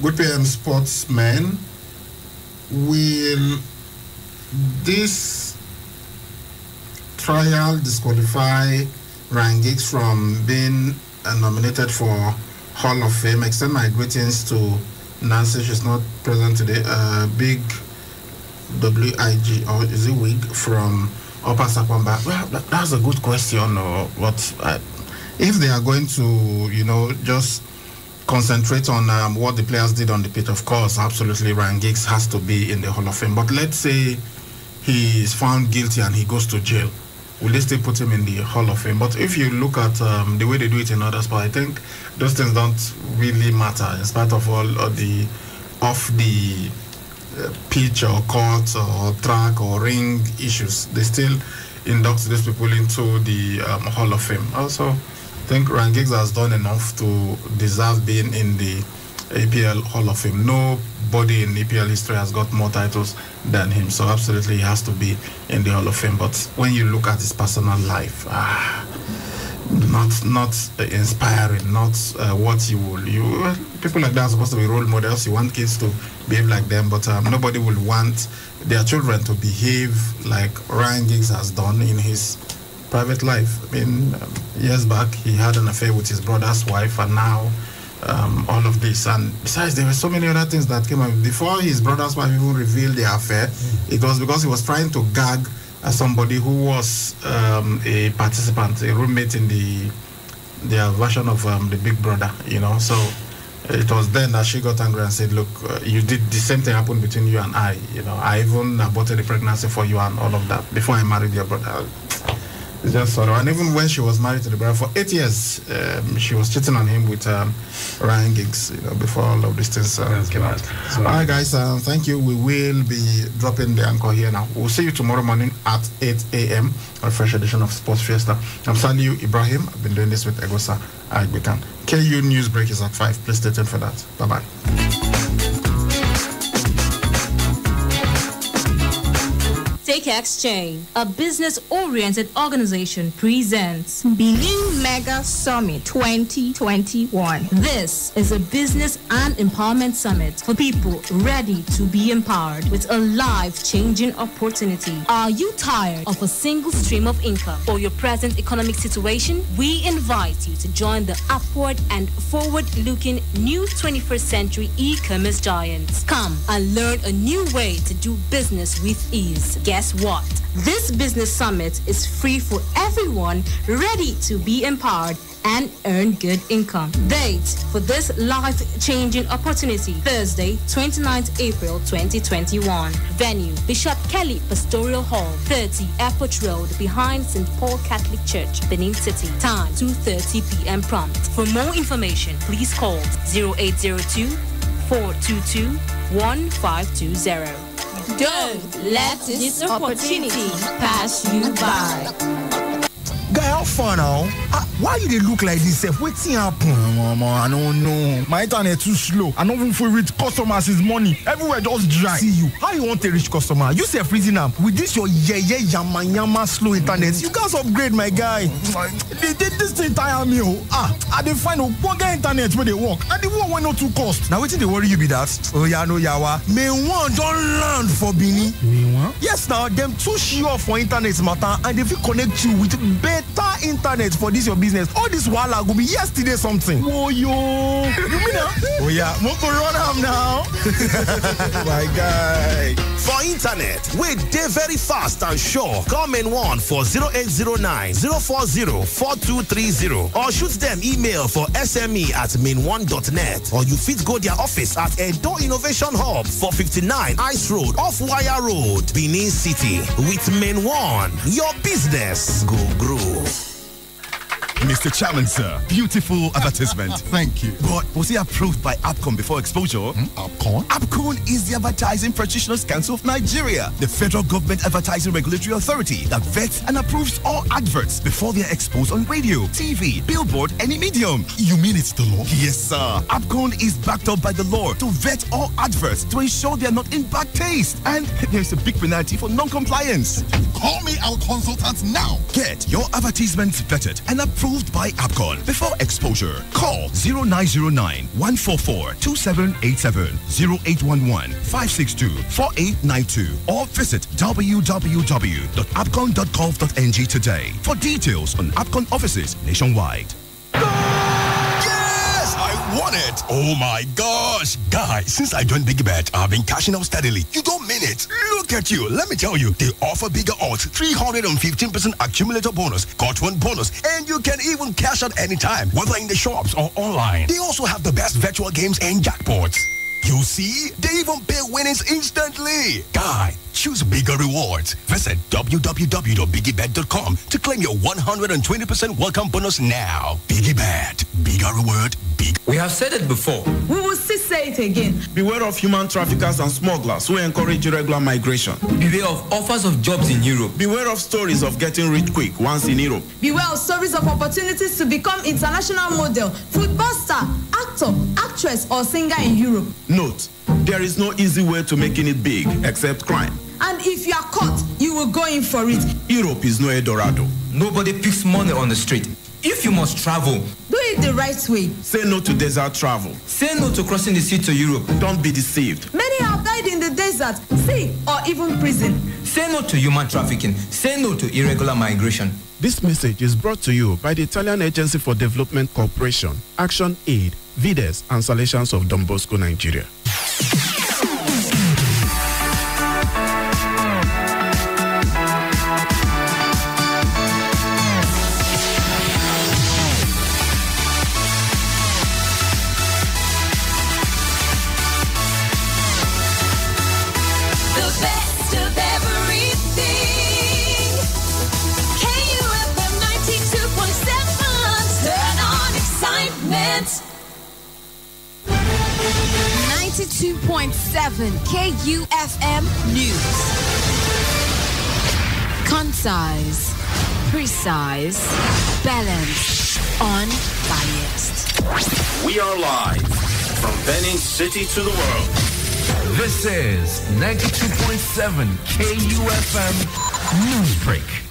Good PM sportsmen, will this trial disqualify Ryan Giggs from being nominated for Hall of Fame? Extend my greetings to Nancy. She's not present today. Big WIG, or is it WIG, from Upper Sakwamba? Well, that's a good question. But if they are going to, just concentrate on what the players did on the pitch, of course, absolutely, Ryan Giggs has to be in the Hall of Fame. But let's say he is found guilty and he goes to jail. Will they still put him in the Hall of Fame? But if you look at the way they do it in other sports, I think those things don't really matter in spite of all of the off the pitch or court or track or ring issues. They still induct these people into the Hall of Fame. Also, I think Ryan Giggs has done enough to deserve being in the APL Hall of Fame. Nobody in EPL history has got more titles than him, so absolutely he has to be in the Hall of Fame. But when you look at his personal life, not inspiring, not what you people like that are supposed to be role models. You want kids to behave like them, but nobody will want their children to behave like Ryan Giggs has done in his private life. I mean, years back he had an affair with his brother's wife, and now all of this. And besides, there were so many other things that came up before his brother's wife even revealed the affair. It was because he was trying to gag somebody who was a participant, a roommate in their version of the Big Brother, So it was then that she got angry and said, look, you did the same thing happened between you and I. I even aborted the pregnancy for you and all of that before I married your brother. It's just sorrow. And even when she was married to the brother for 8 years, she was cheating on him with Ryan Giggs, before all of these things came out. All right, guys, thank you. We will be dropping the anchor here now. We'll see you tomorrow morning at 8 a.m. on a fresh edition of Sports Fiesta. I'm Saliu Ibrahim. I've been doing this with Egosa Agbekan. KU News Break is at 5. Please stay tuned for that. Bye-bye. Take Exchange, a business-oriented organization, presents Benin Mega Summit 2021. This is a business and empowerment summit for people ready to be empowered with a life-changing opportunity. Are you tired of a single stream of income or your present economic situation? We invite you to join the upward and forward-looking new 21st century e-commerce giants. Come and learn a new way to do business with ease. Guess what? This business summit is free for everyone ready to be empowered and earn good income. Date for this life-changing opportunity, Thursday, 29th April 2021. Venue, Bishop Kelly Pastoral Hall, 30 Airport Road, behind St. Paul Catholic Church, Benin City. Time, 2:30 p.m. prompt. For more information, please call 0802-422-1520. Don't let this opportunity pass you by. Guy, how far now? Why you dey look like this? Wetin happen? I don't know. My internet too slow. I don't even fit reach customers this morning. Everywhere just dry. See you. How you want to reach customer? You say freezing up. With this your yama slow internet, you guys upgrade, my guy. This thing tire me. I dey find a poor internet where they work. And the one wey no too cost. Now wetin dey worry you be that? Oh yeah, no yawa. MainOne don land for Benin. MainOne? Yes, now them too sure for internet matter, and they fit connect you with better internet for this your business. All this wahala go be yesterday something. Oh yo, you mean that? Oh yeah, Moko run am now. My guy. For internet, we dey very fast and sure. Call MainOne for 0809-040-4230 or shoot them email for sme@mainone.net, or you fit go their office at Edo Innovation Hub for 59 Ice Road off Wire Road, Benin City. With MainOne, your business go grow. Mr. Chairman, sir. Beautiful advertisement. Thank you. But was he approved by APCON before exposure? APCON? APCON is the Advertising Practitioners Council of Nigeria, the federal government advertising regulatory authority that vets and approves all adverts before they are exposed on radio, TV, billboard, any medium. You mean it's the law? Yes, sir. APCON is backed up by the law to vet all adverts to ensure they are not in bad taste. And there's a big penalty for non-compliance. Call me our consultant now. Get your advertisements vetted and approved by APCON before exposure. Call 0909 144 2787 0811 562 4892 or visit www.apcon.gov.ng today for details on APCON offices nationwide. I won it! Oh my gosh! Guy, since I joined BigBet, I've been cashing out steadily. You don't mean it! Look at you! Let me tell you, they offer bigger odds, 315% accumulator bonus, got one bonus, and you can even cash out anytime, whether in the shops or online. They also have the best virtual games and jackpots. You see, they even pay winnings instantly. Guy, choose bigger rewards. Visit www.biggiebet.com to claim your 120% welcome bonus now. BigGiebet, bigger reward, big. We have said it before. We will still say it again. Beware of human traffickers and smugglers who encourage irregular migration. Beware of offers of jobs in Europe. Beware of stories of getting rich quick once in Europe. Beware of stories of opportunities to become international model, football star, actor, actress, or singer in Europe. Note, there is no easy way to making it big except crime. And if you are caught, you will go in for it. Europe is no Eldorado. Nobody picks money on the street. If you must travel, do it the right way. Say no to desert travel. Say no to crossing the sea to Europe. Don't be deceived. Many have died in the desert, sea, or even prison. Say no to human trafficking. Say no to irregular migration. This message is brought to you by the Italian Agency for Development Cooperation, Action Aid, Vides, and Salesians of Don Bosco, Nigeria. KUFM News. Concise, precise, balanced, unbiased. We are live from Benin City to the world. This is 92.7 KUFM Newsbreak.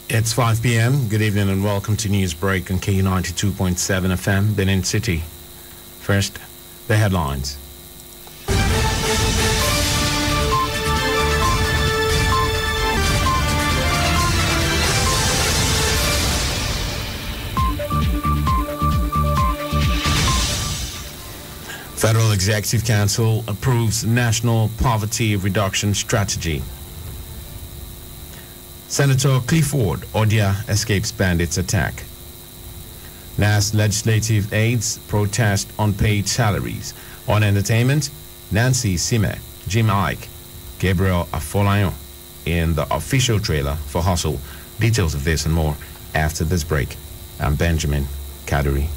It's 5 p.m. Good evening and welcome to Newsbreak on KU 92.7 FM, Benin City. First, the headlines. Federal Executive Council approves National Poverty Reduction Strategy. Senator Clifford Odia escapes bandits' attack. NAS legislative aides protest unpaid salaries. On entertainment, Nancy Sime, Jim Ike, Gabriel Afolayan in the official trailer for Hustle. Details of this and more after this break. I'm Benjamin Kaduri.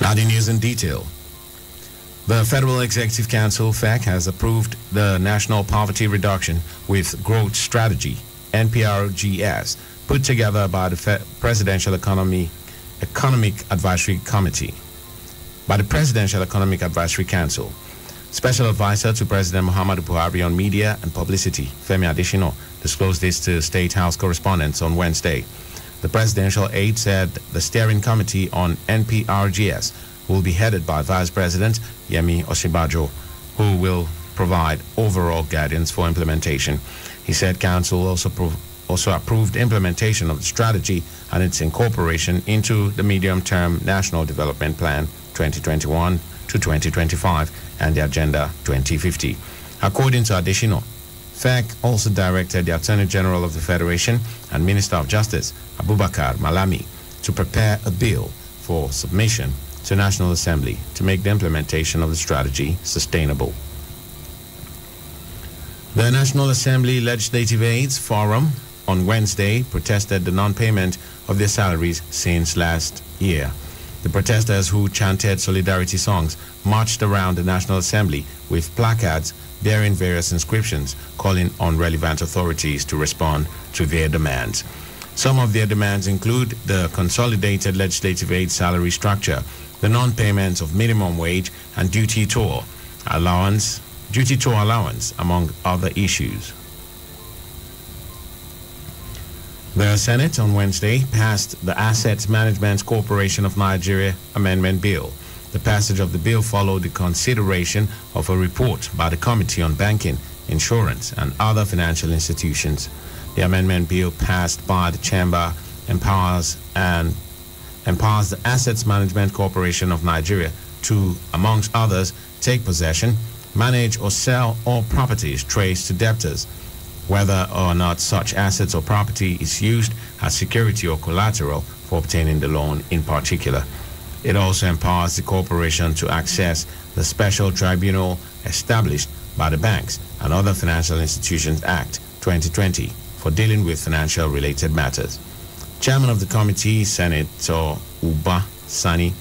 Now the news in detail. The Federal Executive Council, FEC, has approved the National Poverty Reduction with Growth Strategy, NPRGS, put together by the Presidential Economic Advisory Committee. By the Presidential Economic Advisory Council. Special Advisor to President Muhammadu Buhari on Media and Publicity, Femi Adesina, disclosed this to State House correspondents on Wednesday. The presidential aide said the steering committee on NPRGS will be headed by Vice President Yemi Osinbajo, who will provide overall guidance for implementation. He said Council also approved implementation of the strategy and its incorporation into the medium-term National Development Plan 2021 to 2025 and the Agenda 2050. According to Adesina, FEC also directed the Attorney General of the Federation and Minister of Justice, Abubakar Malami, to prepare a bill for submission to National Assembly to make the implementation of the strategy sustainable. The National Assembly Legislative Aides Forum on Wednesday protested the non-payment of their salaries since last year. The protesters, who chanted solidarity songs, marched around the National Assembly with placards bearing various inscriptions calling on relevant authorities to respond to their demands. Some of their demands include the consolidated legislative aid salary structure, the non-payment of minimum wage and duty toll allowance, among other issues. The Senate on Wednesday passed the Asset Management Corporation of Nigeria Amendment Bill. The passage of the bill followed the consideration of a report by the Committee on Banking, Insurance, and Other Financial Institutions. The amendment bill passed by the Chamber empowers the Assets Management Corporation of Nigeria to, amongst others, take possession, manage or sell all properties traced to debtors, whether or not such assets or property is used as security or collateral for obtaining the loan in particular. It also empowers the corporation to access the special tribunal established by the Banks and Other Financial Institutions Act 2020 for dealing with financial-related matters. Chairman of the committee, Senator Uba Sani,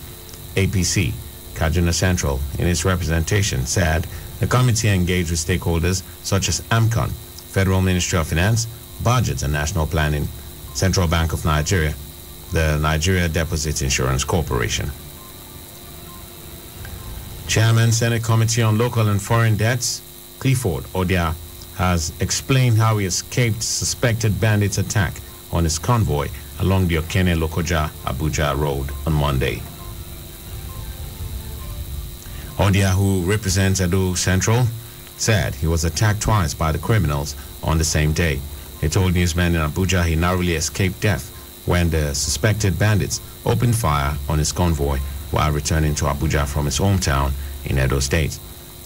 APC, Kaduna Central, in its representation, said the committee engaged with stakeholders such as AMCON, Federal Ministry of Finance, Budget and National Planning, Central Bank of Nigeria, the Nigeria Deposit Insurance Corporation. Chairman, Senate Committee on Local and Foreign Debts, Clifford Odia, has explained how he escaped suspected bandits' attack on his convoy along the Okene-Lokoja-Abuja road on Monday. Odia, who represents Edo Central, said he was attacked twice by the criminals on the same day. He told newsmen in Abuja he narrowly escaped death when the suspected bandits opened fire on his convoy while returning to Abuja from his hometown in Edo State.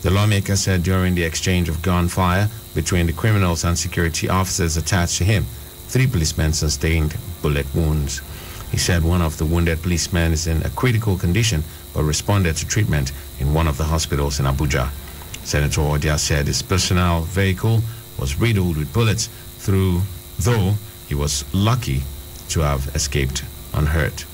The lawmaker said during the exchange of gunfire between the criminals and security officers attached to him, 3 policemen sustained bullet wounds. He said one of the wounded policemen is in a critical condition but responded to treatment in one of the hospitals in Abuja. Senator Odia said his personal vehicle was riddled with bullets, though he was lucky to have escaped unhurt.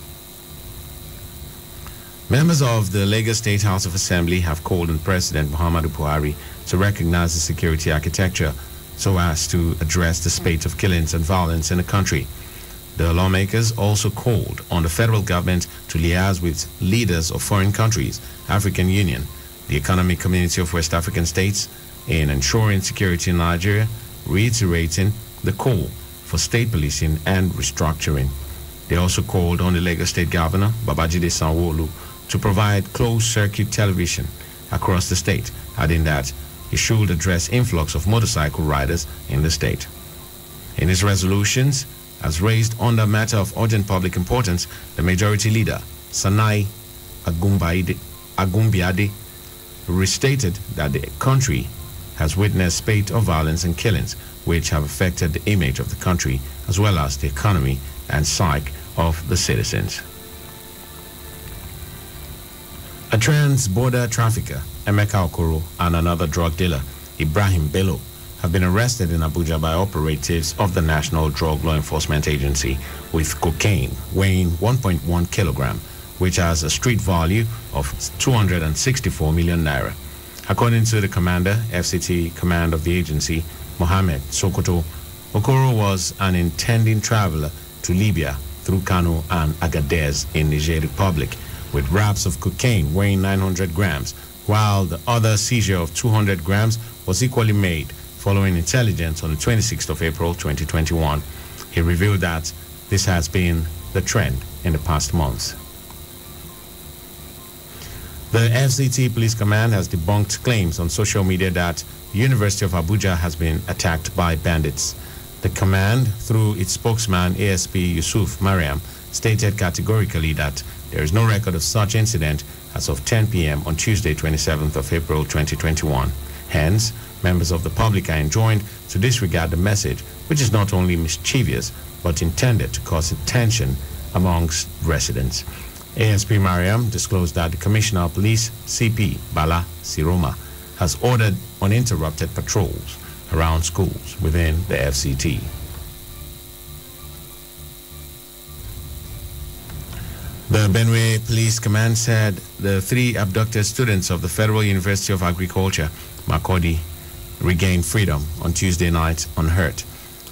Members of the Lagos State House of Assembly have called on President Muhammadu Buhari to recognize the security architecture so as to address the spate of killings and violence in the country. The lawmakers also called on the federal government to liaise with leaders of foreign countries, African Union, the Economic Community of West African States, in ensuring security in Nigeria, reiterating the call for state policing and restructuring. They also called on the Lagos State Governor, Babajide Sanwo-Olu, to provide closed-circuit television across the state, adding that he should address influx of motorcycle riders in the state. In his resolutions, as raised on the matter of urgent public importance, the majority leader, Sanai Agumbiade, restated that the country has witnessed a spate of violence and killings which have affected the image of the country as well as the economy and psyche of the citizens. A trans-border trafficker, Emeka Okoro, and another drug dealer, Ibrahim Bello, have been arrested in Abuja by operatives of the National Drug Law Enforcement Agency with cocaine weighing 1.1 kilogram, which has a street value of 264 million naira. According to the commander, FCT command of the agency, Mohammed Sokoto, Okoro was an intending traveler to Libya through Kano and Agadez in Niger Republic with wraps of cocaine weighing 900 grams, while the other seizure of 200 grams was equally made following intelligence on the 26th of April 2021. He revealed that this has been the trend in the past months. The FCT Police Command has debunked claims on social media that the University of Abuja has been attacked by bandits. The command, through its spokesman ASP Yusuf Mariam, stated categorically that there is no record of such incident as of 10 p.m. on Tuesday, 27th of April 2021. Hence, members of the public are enjoined to disregard the message, which is not only mischievous but intended to cause tension amongst residents. ASP Mariam disclosed that the Commissioner of Police, CP Bala Siroma, has ordered uninterrupted patrols around schools within the FCT. The Benue Police Command said the 3 abducted students of the Federal University of Agriculture, Makurdi, regained freedom on Tuesday night unhurt.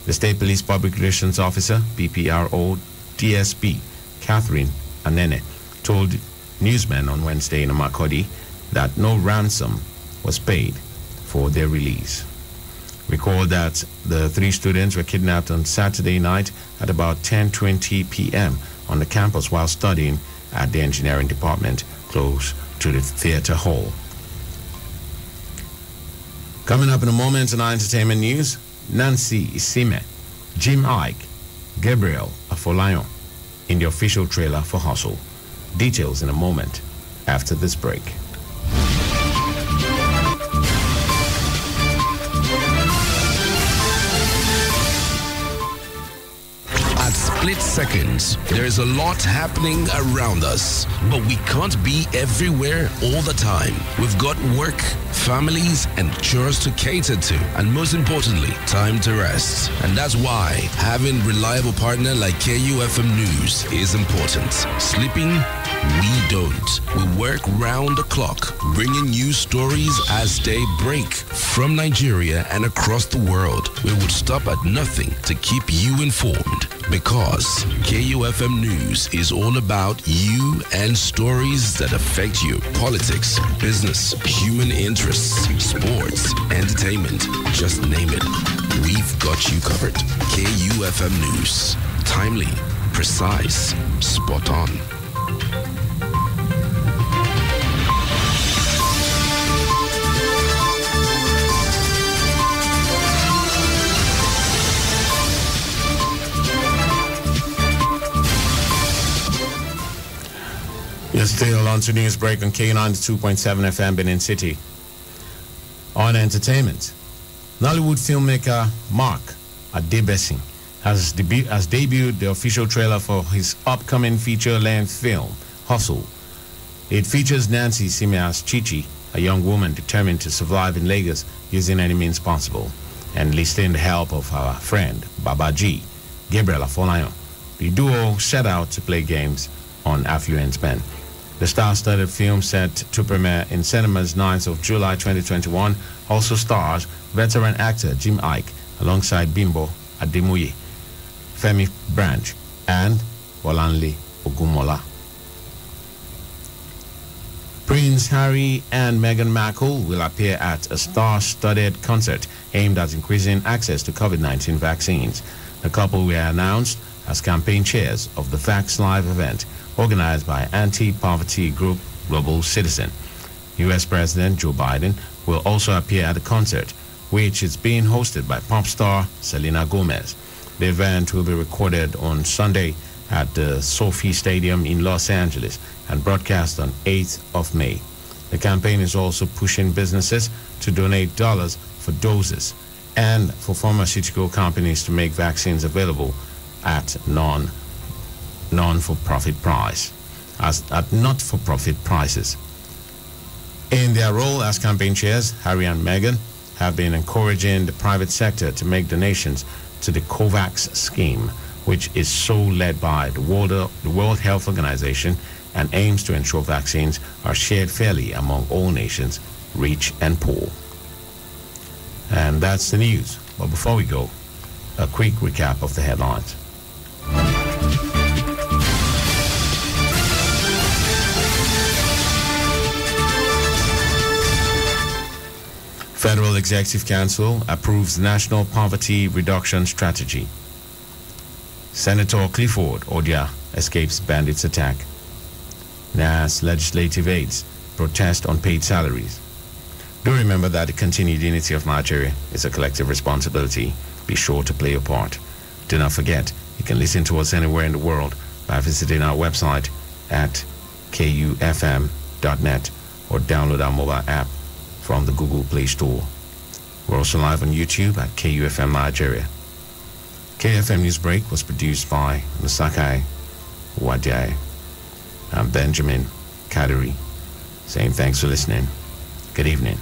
The State Police Public Relations Officer, PPRO DSP, Catherine Anene, told newsmen on Wednesday in Makurdi that no ransom was paid for their release. Recall that the 3 students were kidnapped on Saturday night at about 10:20 p.m. on the campus while studying at the engineering department close to the theater hall. Coming up in a moment in our entertainment news, Nancy Isime, Jim Ike, Gabriel Afolayan in the official trailer for Hustle. Details in a moment after this break. Split seconds. There is a lot happening around us, but we can't be everywhere all the time. We've got work, families, and chores to cater to, and most importantly, time to rest. And that's why having reliable partner like KUFM News is important. Sleeping? We don't. We work round the clock, bringing you stories as they break from Nigeria and across the world. We would stop at nothing to keep you informed, because KUFM News is all about you and stories that affect you. Politics, business, human interests, sports, entertainment, just name it. We've got you covered. KUFM News. Timely, precise, spot on. You're still on to News Break on K92.7 FM Benin City. On entertainment, Nollywood filmmaker Mark Adebesin has debuted the official trailer for his upcoming feature-length film, Hustle. It features Nancy Isime as Chichi, a young woman determined to survive in Lagos using any means possible, and enlisting the help of her friend, Baba G, Gabriel Afolayan. The duo set out to play games on affluent men. The star-studded film, set to premiere in cinemas 9th of July 2021, also stars veteran actor Jim Ike alongside Bimbo Ademoye, Femi Branch, and Bolanle Ogumola. Prince Harry and Meghan Markle will appear at a star-studded concert aimed at increasing access to COVID-19 vaccines. The couple were announced as campaign chairs of the Vax Live event organized by anti-poverty group Global Citizen. U.S. President Joe Biden will also appear at the concert, which is being hosted by pop star Selena Gomez. The event will be recorded on Sunday at the Sophie Stadium in Los Angeles and broadcast on 8th of May. The campaign is also pushing businesses to donate dollars for doses and for pharmaceutical companies to make vaccines available at not-for-profit prices. In their role as campaign chairs, Harry and Meghan have been encouraging the private sector to make donations to the COVAX scheme, which is led by the World Health Organization and aims to ensure vaccines are shared fairly among all nations, rich and poor. And that's the news. But before we go, a quick recap of the headlines. Federal Executive Council approves National Poverty Reduction Strategy. Senator Clifford Odia escapes bandits' attack. NAS legislative aides protest unpaid salaries. Do remember that the continued unity of Nigeria is a collective responsibility. Be sure to play your part. Do not forget, you can listen to us anywhere in the world by visiting our website at kufm.net or download our mobile app from the Google Play Store. We're also live on YouTube at KUFM Nigeria. KFM News Break was produced by Musakai Wadiai. I'm Benjamin Kadiri, saying thanks for listening. Good evening.